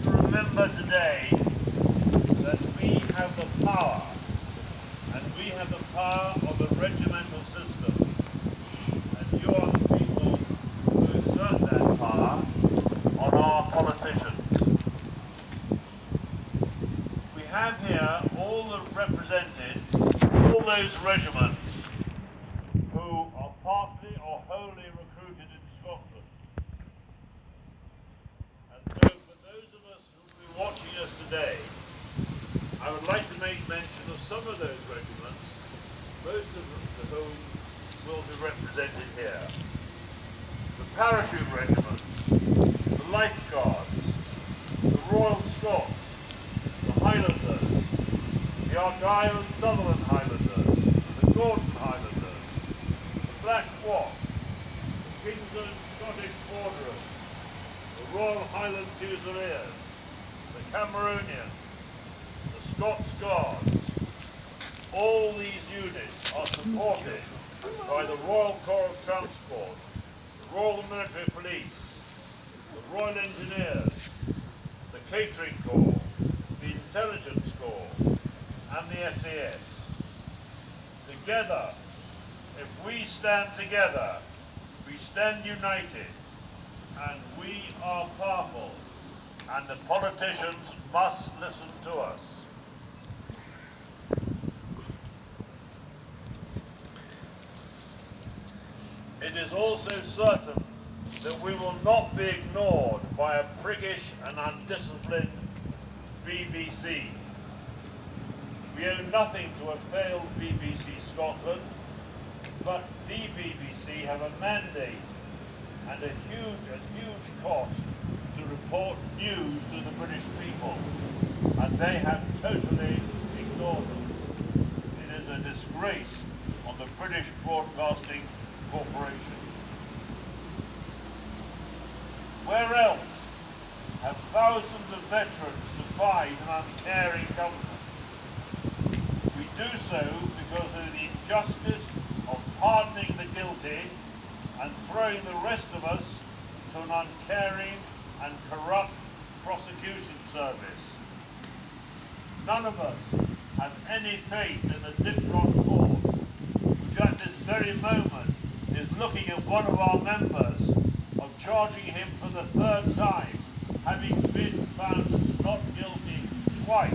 Remember today that we have the power, and we have the power of the regimental system, and you are the people who exert that power on our politicians. We have here all the represented, all those regiments who are partly or wholly recruited in Scotland. And so for those of us who will be watching us today, I would like to make mention of some of those regiments, most of whom will be represented here. The Parachute Regiment, the Life Guards, the Royal Scots, the Highlanders, the Argyll and Sutherland Highlanders, the Gordon Highlanders, the Black Watch, the King's Own Scottish Borderers, the Royal Highland Fusiliers, the Cameronians, the Scots Guards. All these units are supported by the Royal Corps of Transport, the Royal Military Police, the Royal Engineers, the Catering Corps, the Intelligence Corps, and the SAS. Together, if we stand together, we stand united, and we are powerful, and the politicians must listen to us. It is also certain that we will not be ignored by a priggish and undisciplined BBC. We owe nothing to a failed BBC Scotland, but the BBC have a mandate and a huge cost to report news to the British people, and they have totally ignored them. It is a disgrace on the British Broadcasting Corporation. Where else have thousands of veterans defied an uncaring government? We do so because of the injustice of pardoning the guilty and throwing the rest of us to an uncaring and corrupt prosecution service. None of us have any faith in the Dipron Court, which at this very moment is looking at one of our members of charging him for the third time, having been found not guilty twice.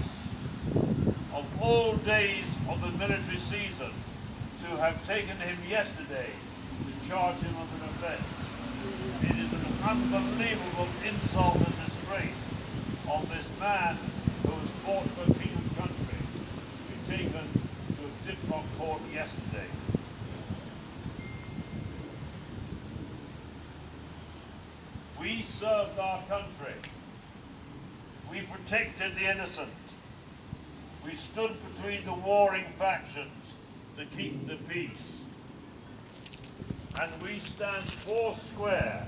Of all days of the military season, to have taken him yesterday to charge him of an offence. It is an unbelievable insult and disgrace on this man who has fought for king and country to be taken to a Dipron court yesterday. We served our country. We protected the innocent. We stood between the warring factions to keep the peace. And we stand four square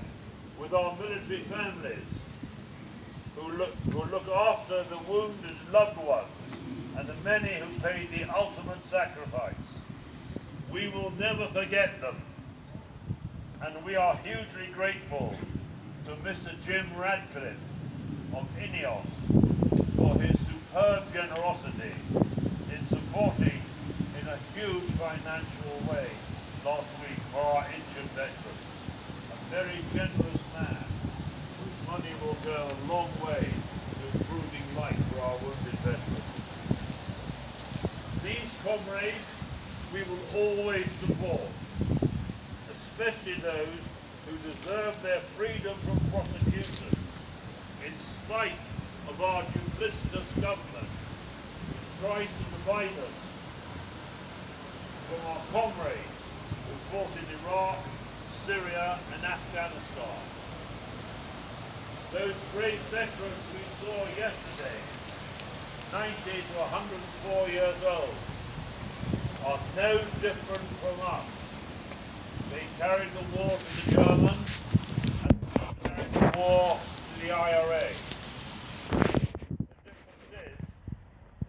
with our military families who look after the wounded loved ones and the many who paid the ultimate sacrifice. We will never forget them. And we are hugely grateful to Mr. Jim Radcliffe of INEOS for his superb generosity in supporting in a huge financial way last week for our injured veterans. A very generous man. go a long way to improving life for our wounded veterans. These comrades we will always support, especially those who deserve their freedom from prosecution, in spite of our duplicitous government who tries to divide us from our comrades who fought in Iraq, Syria and Afghanistan. Those brave veterans we saw yesterday, 90 to 104 years old, are no different from us. They carried the war to the Germans and carried the war to the IRA. The difference is,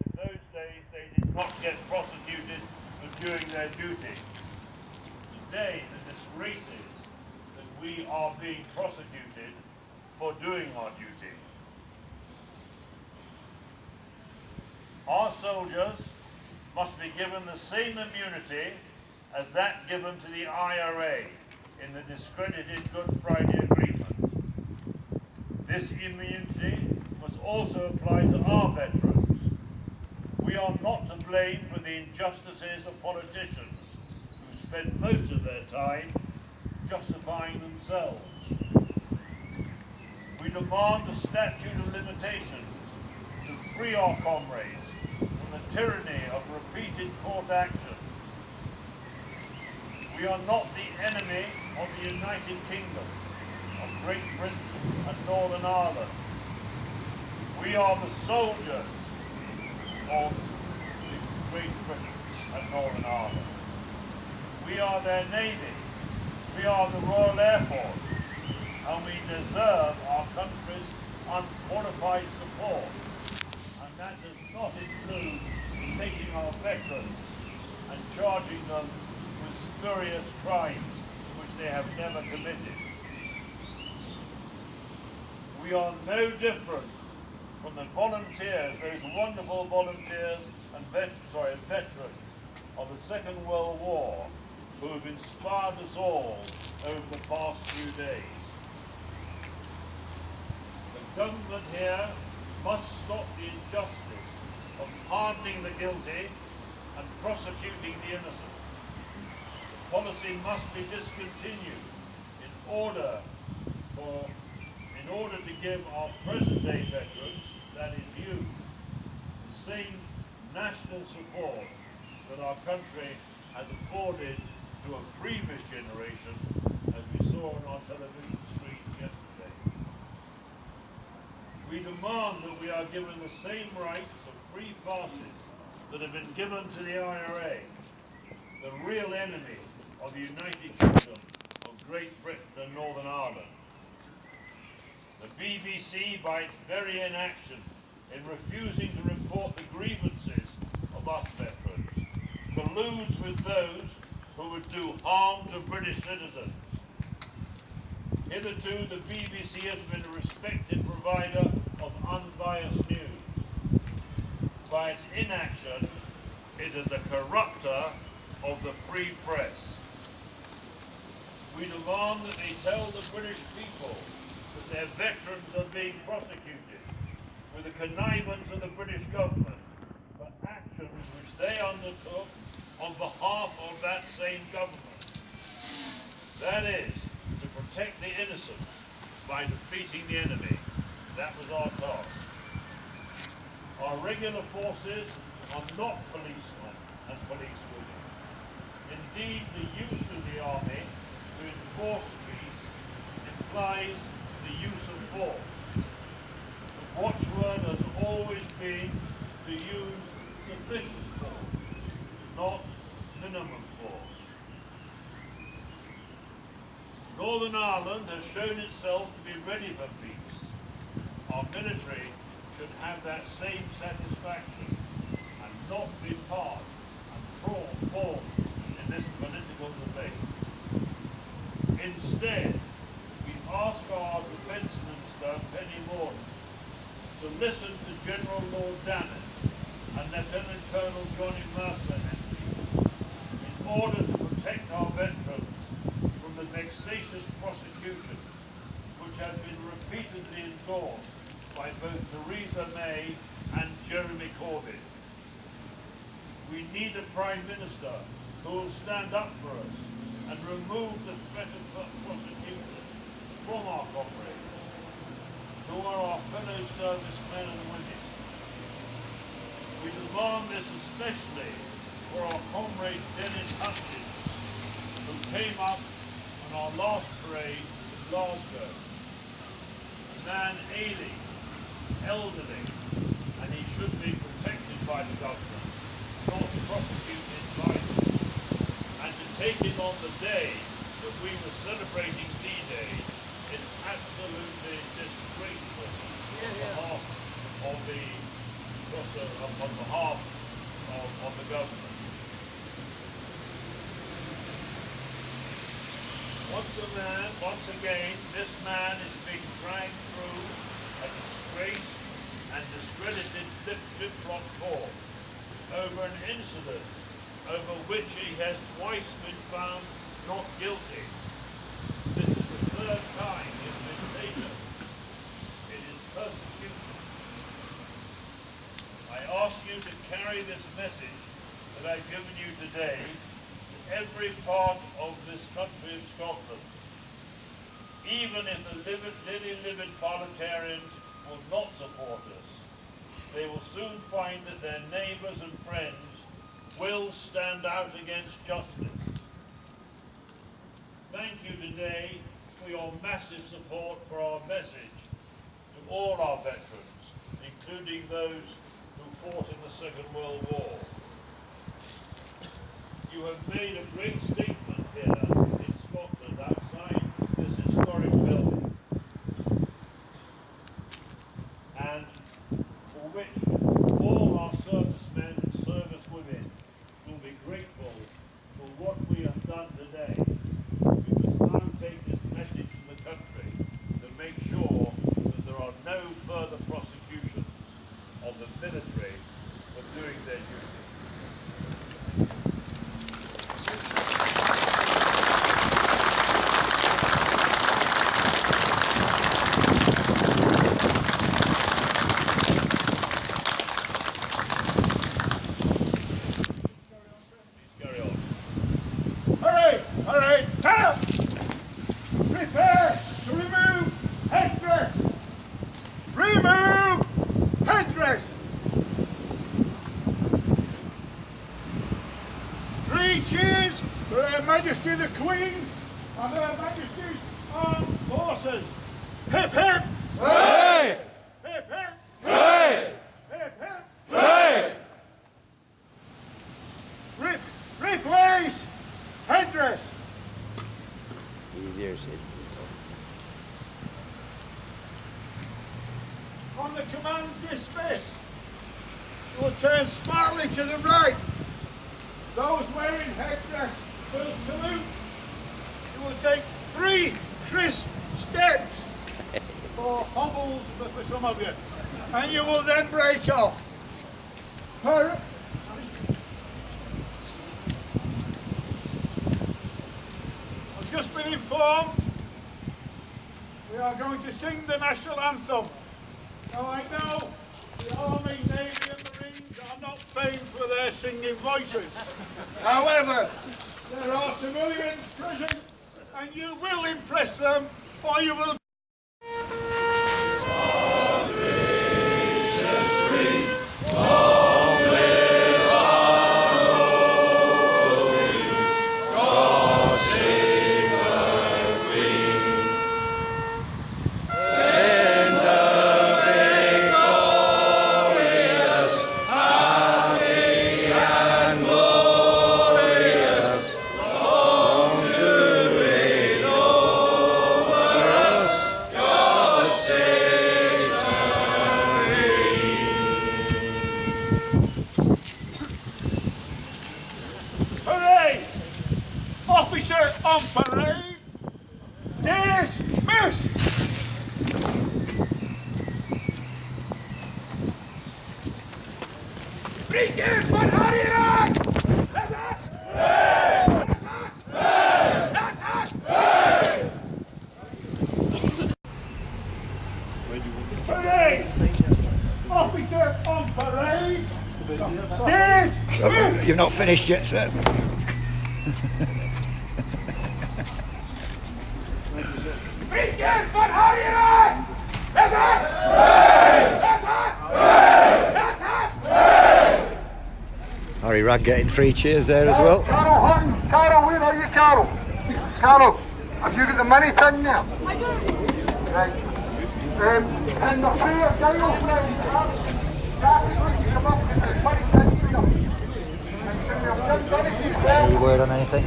in those days they did not get prosecuted for doing their duty. Today the disgrace is that we are being prosecuted for doing our duty. Our soldiers must be given the same immunity as that given to the IRA in the discredited Good Friday Agreement. This immunity must also apply to our veterans. We are not to blame for the injustices of politicians who spend most of their time justifying themselves. We demand a statute of limitations to free our comrades from the tyranny of repeated court action. We are not the enemy of the United Kingdom, of Great Britain and Northern Ireland. We are the soldiers of Great Britain and Northern Ireland. We are their Navy. We are the Royal Air Force. And we deserve our country's unqualified support. And that does not include taking our veterans and charging them with spurious crimes which they have never committed. We are no different from the volunteers, those wonderful volunteers and veterans of the Second World War who have inspired us all over the past few days. The government here must stop the injustice of pardoning the guilty and prosecuting the innocent. The policy must be discontinued in order to give our present-day veterans, that is you, the same national support that our country has afforded to a previous generation, as we saw on our television screens yesterday. We demand that we are given the same rights of free passes that have been given to the IRA, the real enemy of the United Kingdom of Great Britain and Northern Ireland. The BBC, by its very inaction in refusing to report the grievances of us veterans, colludes with those who would do harm to British citizens. Hitherto, the BBC has been a respected provider of unbiased news. By its inaction, it is a corrupter of the free press. We demand that they tell the British people that their veterans are being prosecuted with the connivance of the British government for actions which they undertook on behalf of that same government. That is, to protect the innocent by defeating the enemy. That was our task. Our regular forces are not policemen and policewomen. Indeed, the use of the army to enforce peace implies the use of force. The watchword has always been to use sufficient force, not minimum force. Northern Ireland has shown itself to be ready for peace. Our military should have that same satisfaction and not be part and pawns in this political debate. Instead, we ask our Defence Minister, Penny Mordaunt, to listen to General Lord Dannatt and Lieutenant Colonel Johnny Mercer in order to protect our veterans from the vexatious prosecutions which have been repeatedly course by both Theresa May and Jeremy Corbyn. We need a Prime Minister who will stand up for us and remove the threat of prosecution from our comrades, who are our fellow servicemen and women. We demand this especially for our comrade Dennis Hutchins, who came up on our last parade in Glasgow. A man ailing, elderly, and he should be protected by the government, not prosecuted by them. And to take him on the day that we were celebrating D-Day is absolutely disgraceful on behalf of the government. Once again, this man is being dragged through a disgraced and discredited flip-flop court over an incident over which he has twice been found not guilty. This is the third time he has been taken. It is persecution. I ask you to carry this message that I've given you today to every part of this country of Scotland. Even if the lily-livered parliamentarians will not support us, they will soon find that their neighbours and friends will stand out against justice. Thank you today for your massive support for our message to all our veterans, including those who fought in the Second World War. You have made a great statement here in Scotland outside this historic building, and for which all our servicemen and servicewomen will be grateful for what we have done today. We must now take this message to the country to make sure that there are no further prosecutions of the military for doing their duty. Prepare to remove headdress! Remove headdress! 3 cheers for Her Majesty the Queen and Her Majesty's Armed Forces! Hip hip! Hooray! Hip hip! Hooray! Hip hip! Hooray! Replace headdress! Easier said. On the command dismiss, you will turn smartly to the right. Those wearing headdress will salute. You will take 3 crisp steps, or hobbles for some of you, and you will then break off. I've just been informed we are going to sing the national anthem. Now I know the Army, Navy and Marines are not famed for their singing voices. However, there are civilians present and you will impress them, or you will... Officer on parade, dismissed! Return for Harriet! Parade! Officer on parade! Stage! You've not finished yet, sir. Harry Ragg getting 3 cheers there as well. Carol Hutton, Carol, where are you, Carol? Carol, have you got the money tin now? I do. Right. And the fair jail friend, Jackie, would you come up with the money tin to them? Any word on anything?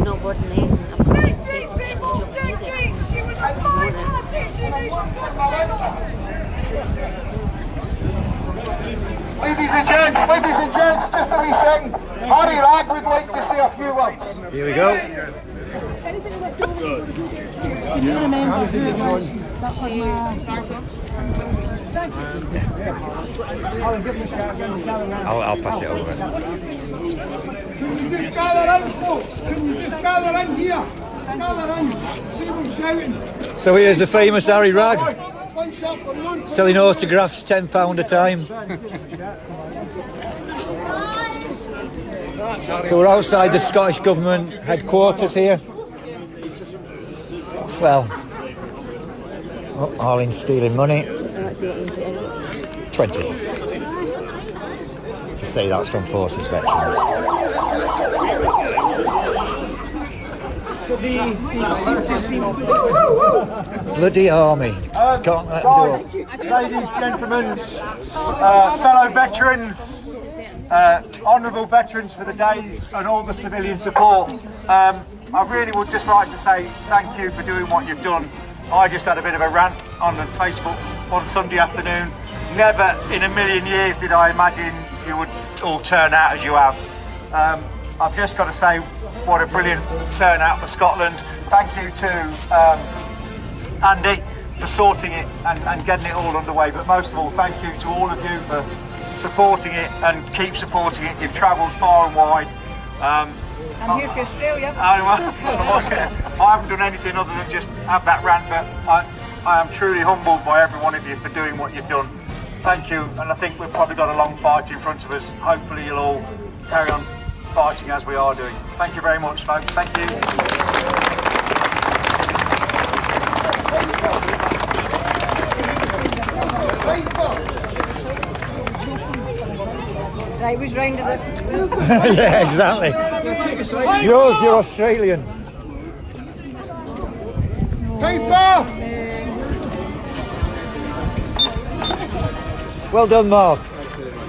No word on anything. Ladies and gents, just a wee second. Harry Ragg would like to say a few words. Here we go. Can you remember who it was that had my I'll pass it over. Can you just gather in, folks? Can you just gather in here? Gather in. See them shouting. So here's the famous Harry Ragg. Selling autographs, £10 a time. So we're outside the Scottish Government headquarters here. Well, all in stealing money. 20. Just say that's from Forces Veterans. Bloody army. Can't let them do it. Ladies, gentlemen, fellow veterans, honourable veterans for the day, and all the civilian support. I really would just like to say thank you for doing what you've done. I just had a bit of a rant on the Facebook on Sunday afternoon. Never in a million years did I imagine you would all turn out as you have. I've just got to say what a brilliant turnout for Scotland. Thank you to Andy for sorting it and getting it all underway, but most of all thank you to all of you for supporting it and keep supporting it. You've travelled far and wide. I'm here for Australia. I haven't done anything other than just have that rant, but I am truly humbled by every one of you for doing what you've done. Thank you, and I think we've probably got a long fight in front of us. Hopefully you'll all carry on fighting as we are doing. Thank you very much, folks. Thank you. Right, who's round to the... Yeah, exactly. Yours, you're Australian. Paper! Well done, Mark.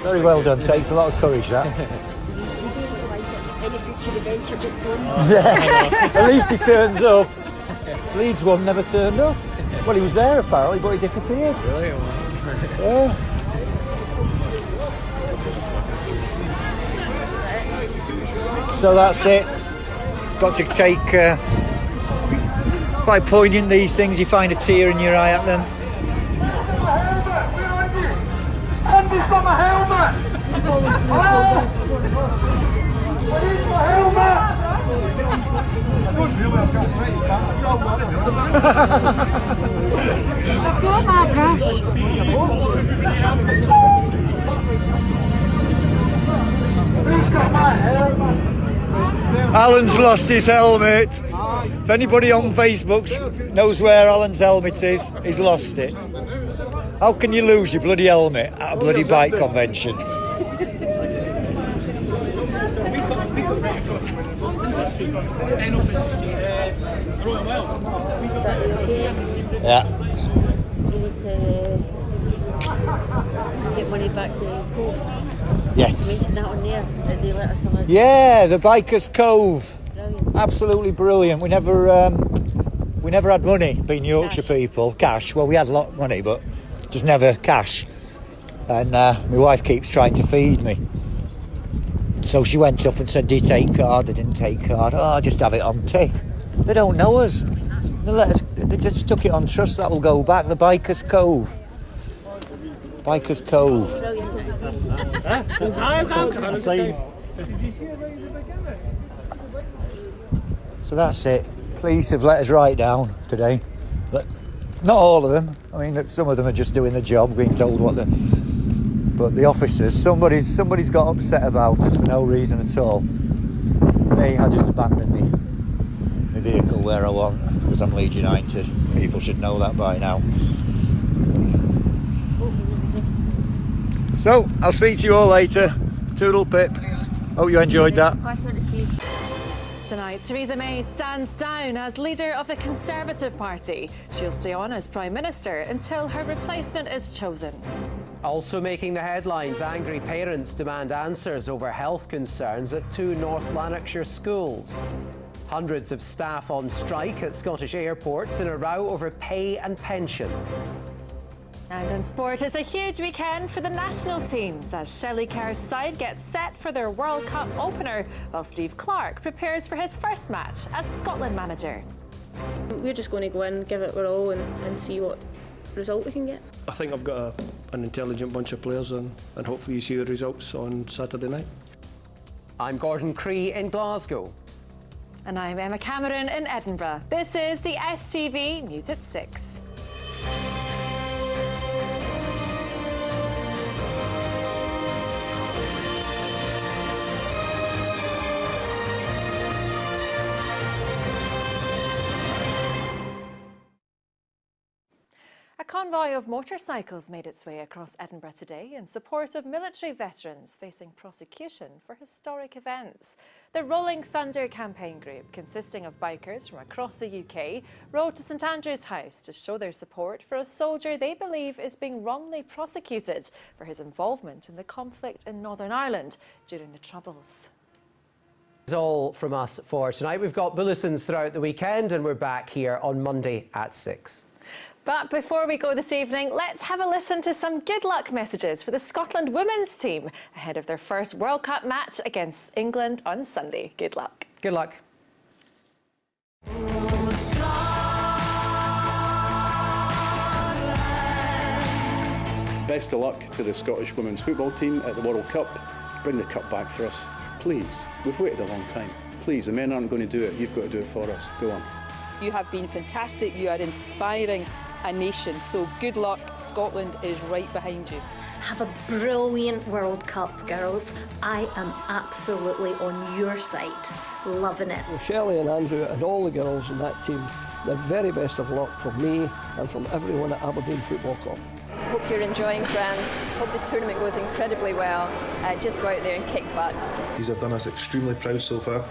Very well done. Takes a lot of courage, that. Yeah, at least he turns up. Leeds one never turned up. Well, he was there apparently, but he disappeared. Brilliant. Yeah. So that's it. Got to take, quite poignant these things, you find a tear in your eye at them. Andy's got my helmet! Where's my helmet? I've got my brush. Who's got my helmet? Alan's lost his helmet. If anybody on Facebook knows where Alan's helmet is, he's lost it. How can you lose your bloody helmet at a bloody bike convention? Yeah. You need to get money back to Cove. Yes. Wasting that on there. They let us have a... Yeah, the Bikers Cove. Brilliant. Absolutely brilliant. We never had money, being Yorkshire people. Cash. Well, we had a lot of money, but just never cash. And my wife keeps trying to feed me. So she went up and said, "Do you take card?" They didn't take card. "Oh, just have it on tick." They don't know us. They just took it on trust that will go back. The Bikers Cove. Bikers Cove. So that's it. Police have let us write down today, but Not all of them. I mean, some of them are just doing the job, being told what the... But the officers, somebody's got upset about us for no reason at all. Me, I just abandoned my vehicle where I want, because I'm Leeds United. People should know that by now. So, I'll speak to you all later. Toodle pip. Hope you enjoyed that. Tonight, Theresa May stands down as leader of the Conservative Party. She'll stay on as Prime Minister until her replacement is chosen. Also making the headlines, angry parents demand answers over health concerns at 2 North Lanarkshire schools. Hundreds of staff on strike at Scottish airports in a row over pay and pensions. And in sport, it's a huge weekend for the national teams as Shelley Kerr's side gets set for their World Cup opener, while Steve Clarke prepares for his first match as Scotland manager. We're just going to go in, give it our all and see what result we can get. I think I've got an intelligent bunch of players and hopefully you see the results on Saturday night. I'm Gordon Cree in Glasgow. And I'm Emma Cameron in Edinburgh. This is the STV News at 6. A convoy of motorcycles made its way across Edinburgh today in support of military veterans facing prosecution for historic events. The Rolling Thunder campaign group, consisting of bikers from across the UK, rode to St Andrew's House to show their support for a soldier they believe is being wrongly prosecuted for his involvement in the conflict in Northern Ireland during the Troubles. That's all from us for tonight. We've got bulletins throughout the weekend and we're back here on Monday at 6. But before we go this evening, let's have a listen to some good luck messages for the Scotland women's team ahead of their first World Cup match against England on Sunday. Good luck. Good luck. Best of luck to the Scottish women's football team at the World Cup. Bring the cup back for us, please. We've waited a long time. Please, the men aren't going to do it. You've got to do it for us. Go on. You have been fantastic. You are inspiring a nation. So good luck. Scotland is right behind you. Have a brilliant World Cup, girls. I am absolutely on your side. Loving it. Well, Shelley and Andrew and all the girls in that team, the very best of luck from me and from everyone at Aberdeen Football Club. Hope you're enjoying, friends. Hope the tournament goes incredibly well. Just go out there and kick butt. These have done us extremely proud so far.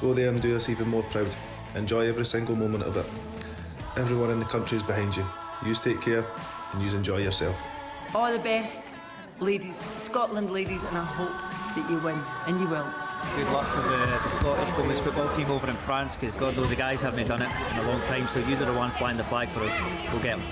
Go there and do us even more proud. Enjoy every single moment of it. Everyone in the country is behind you. You take care and you enjoy yourself. All the best, ladies, Scotland ladies, and I hope that you win, and you will. Good luck to the Scottish women's football team over in France, because God knows the guys haven't done it in a long time, so yous are the one flying the flag for us. Go get them.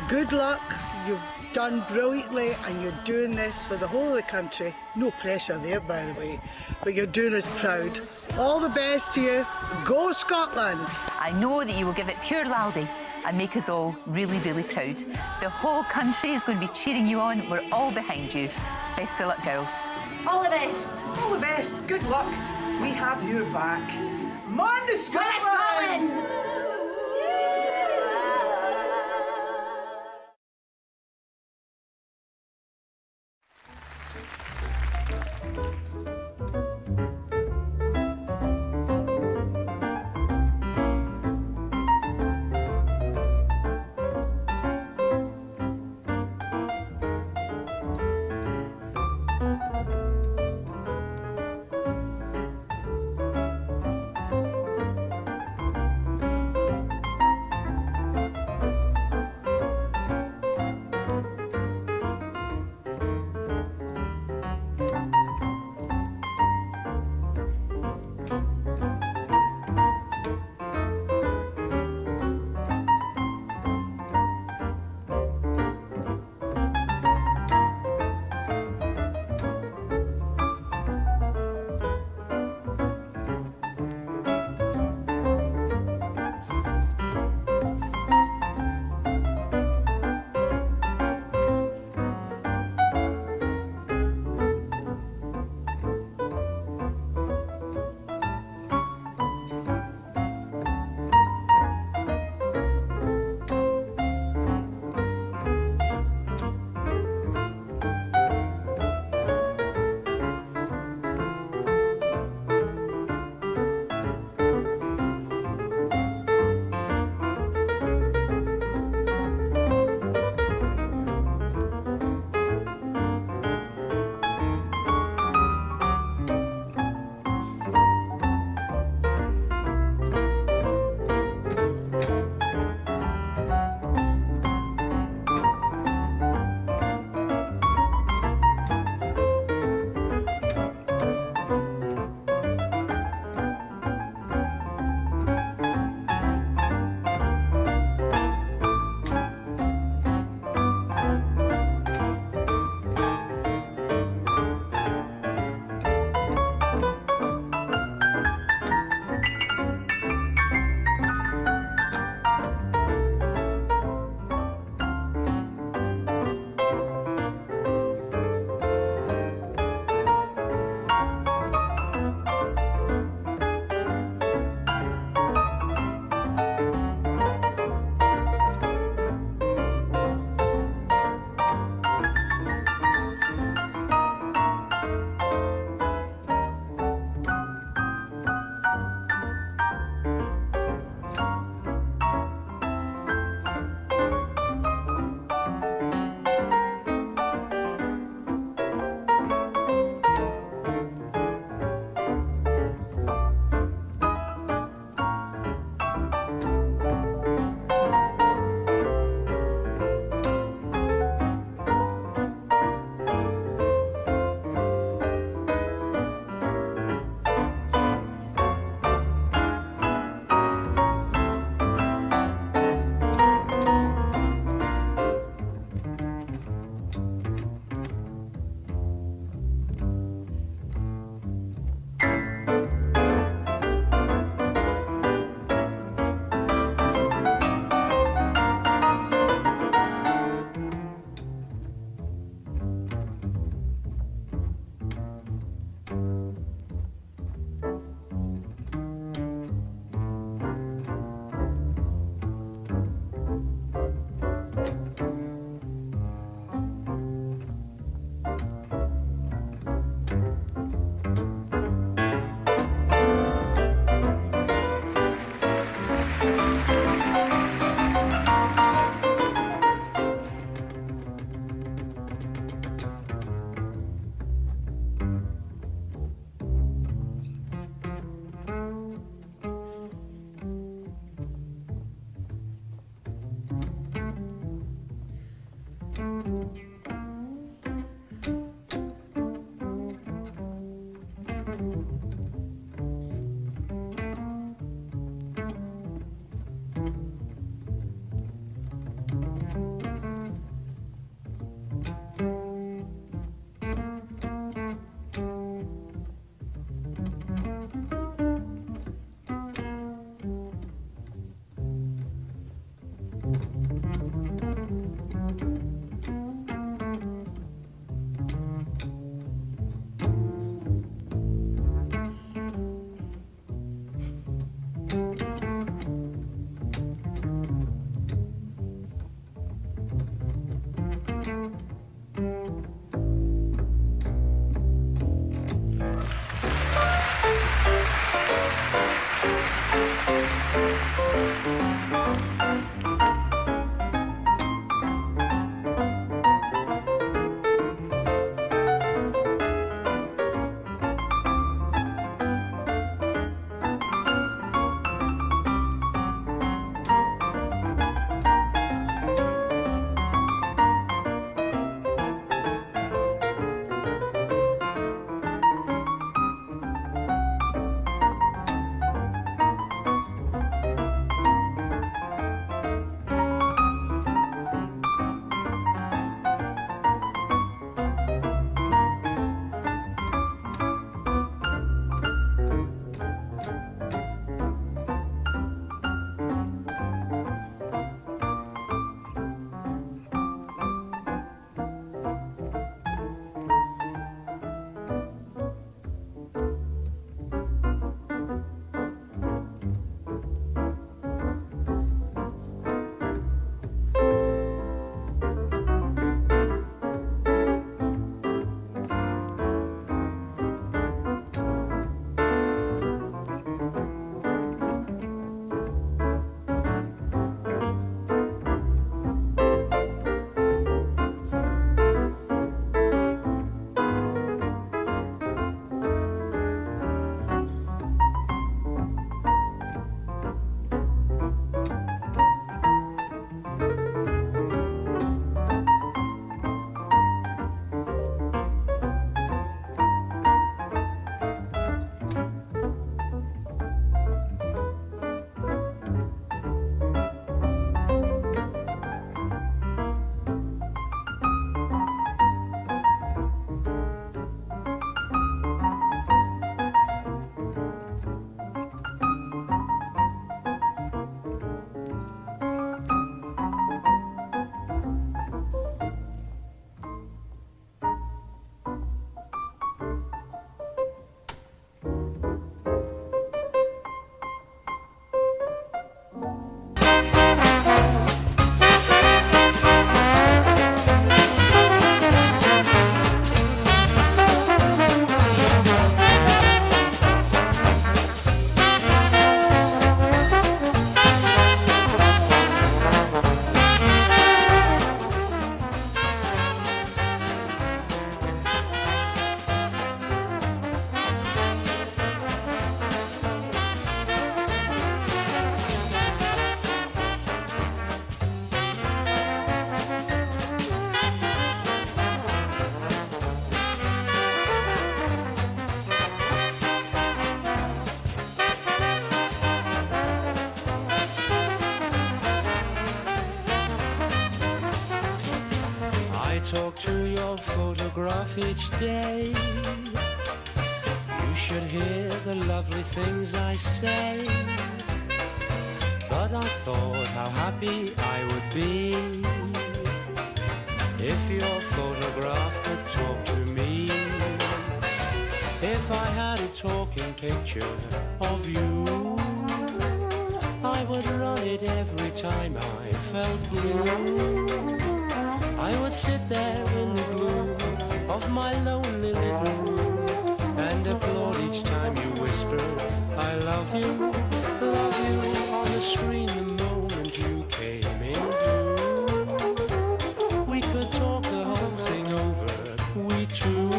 Good luck. You've done brilliantly and you're doing this for the whole of the country. No pressure there, by the way, but you're doing us proud. All the best to you. Go Scotland! I know that you will give it pure laldy and make us all really, really proud. The whole country is going to be cheering you on. We're all behind you. Best of luck, girls. All the best. All the best. Good luck. We have your back. Mon to Scotland! talk to your photograph each day. You should hear the lovely things I say. But I thought how happy I would be if your photograph could talk to me. If I had a talking picture of you, I would run it every time I felt blue. I would sit there in the gloom of my lonely little room and applaud each time you whispered, I love you on the screen the moment you came in view. We could talk the whole thing over, we two.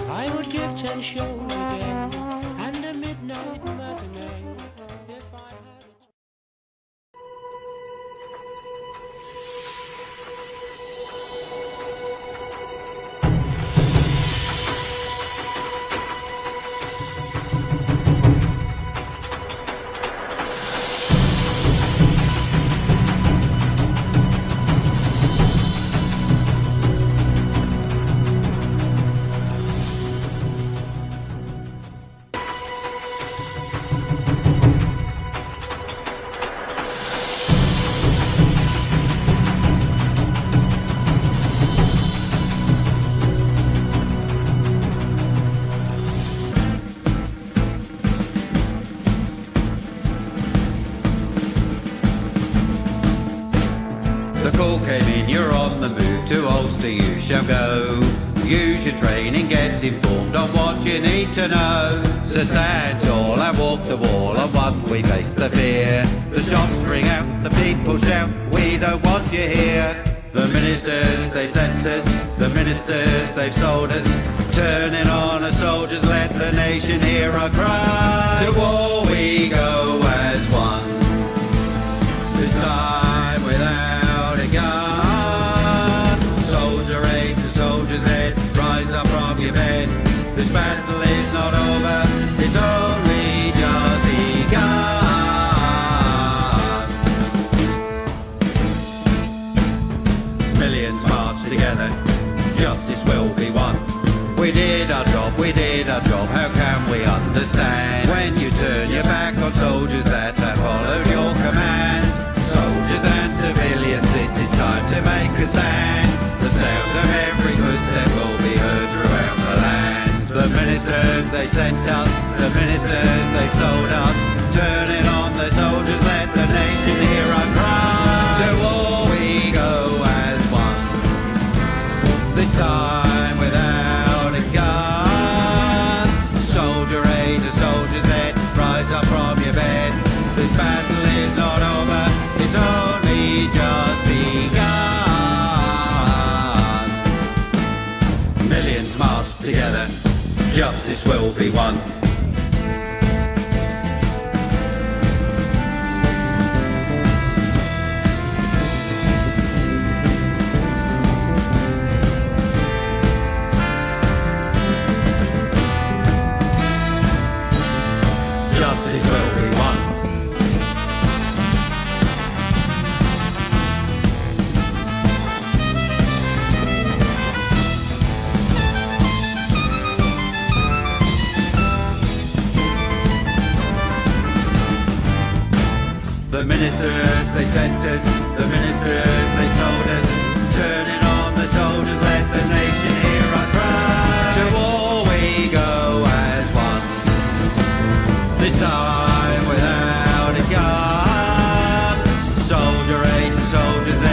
I would give 10 shows a day and a midnight matinee if I had it. Shall go. Use your training, get informed on what you need to know. So stand tall and walk the wall, and once we face the fear, the shots ring out, the people shout, we don't want you here. The ministers, they sent us, the ministers, they've sold us. Turning on us soldiers, let the nation hear our cry. To war we go as one, this time without a gun. Rise up from your bed. This battle is not over, it's only just begun. Millions march together, justice will be won. We did our job, how can we understand? When you turn your back on soldiers that have followed your command. Soldiers and civilians, it is time to make a stand. The sound of every footstep will be heard throughout the land. The ministers, they sent us, the ministers, they've sold us. Turning on the soldiers, let the nation hear our cry. To war we go as one, this time without a gun. Soldier A to soldier's head, rise up from your bed. This battle is not over, it's only just begun. Millions march together, justice will be won. Justice will be won. The ministers, they sent us, the ministers, they sold us. Turning on the soldiers, let the nation hear our cry. To war we go as one, this time without a gun. Soldier A to soldier Z,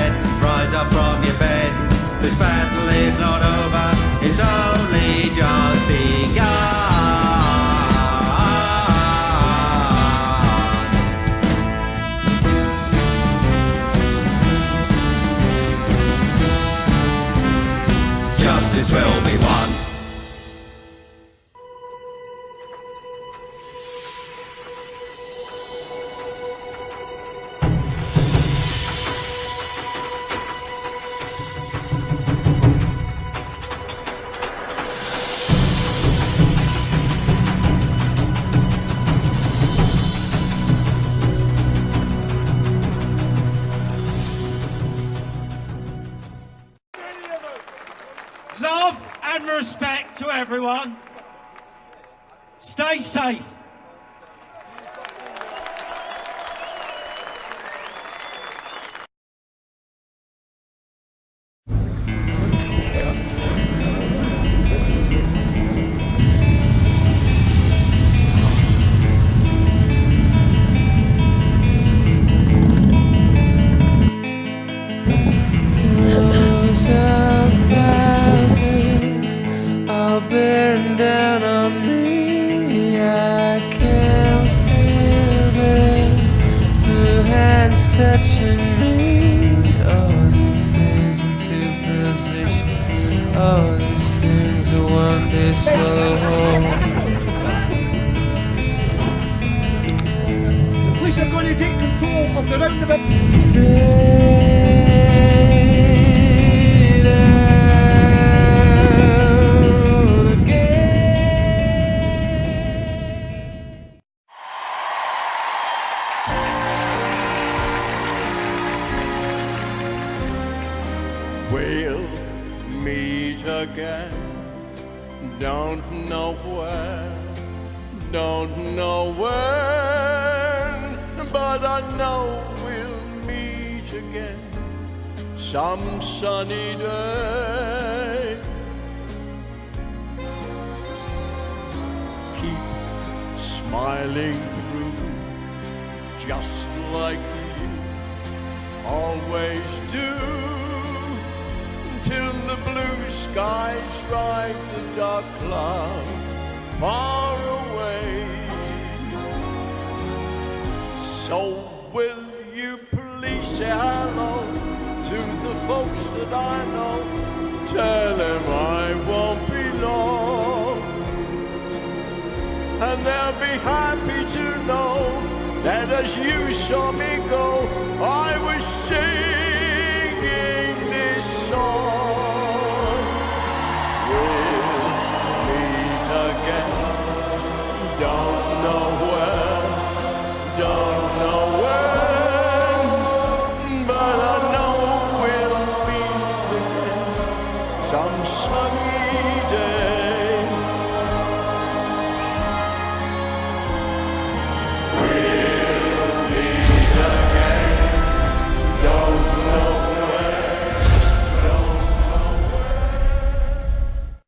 rise up from your bed. This battle is not over, it's only just begun. and respect to everyone. Stay safe. Bearing down on me, I can feel the hands touching me. All these things into position, all these things are one day slow. The police are going to take control of the roundabout. We'll meet again, don't know where, don't know when, but I know we'll meet again some sunny day. Keep smiling through, just like you always do, till the blue skies drive the dark clouds far away. So will you please say hello to the folks that I know? Tell them I won't be long, and they'll be happy to know that as you saw me go,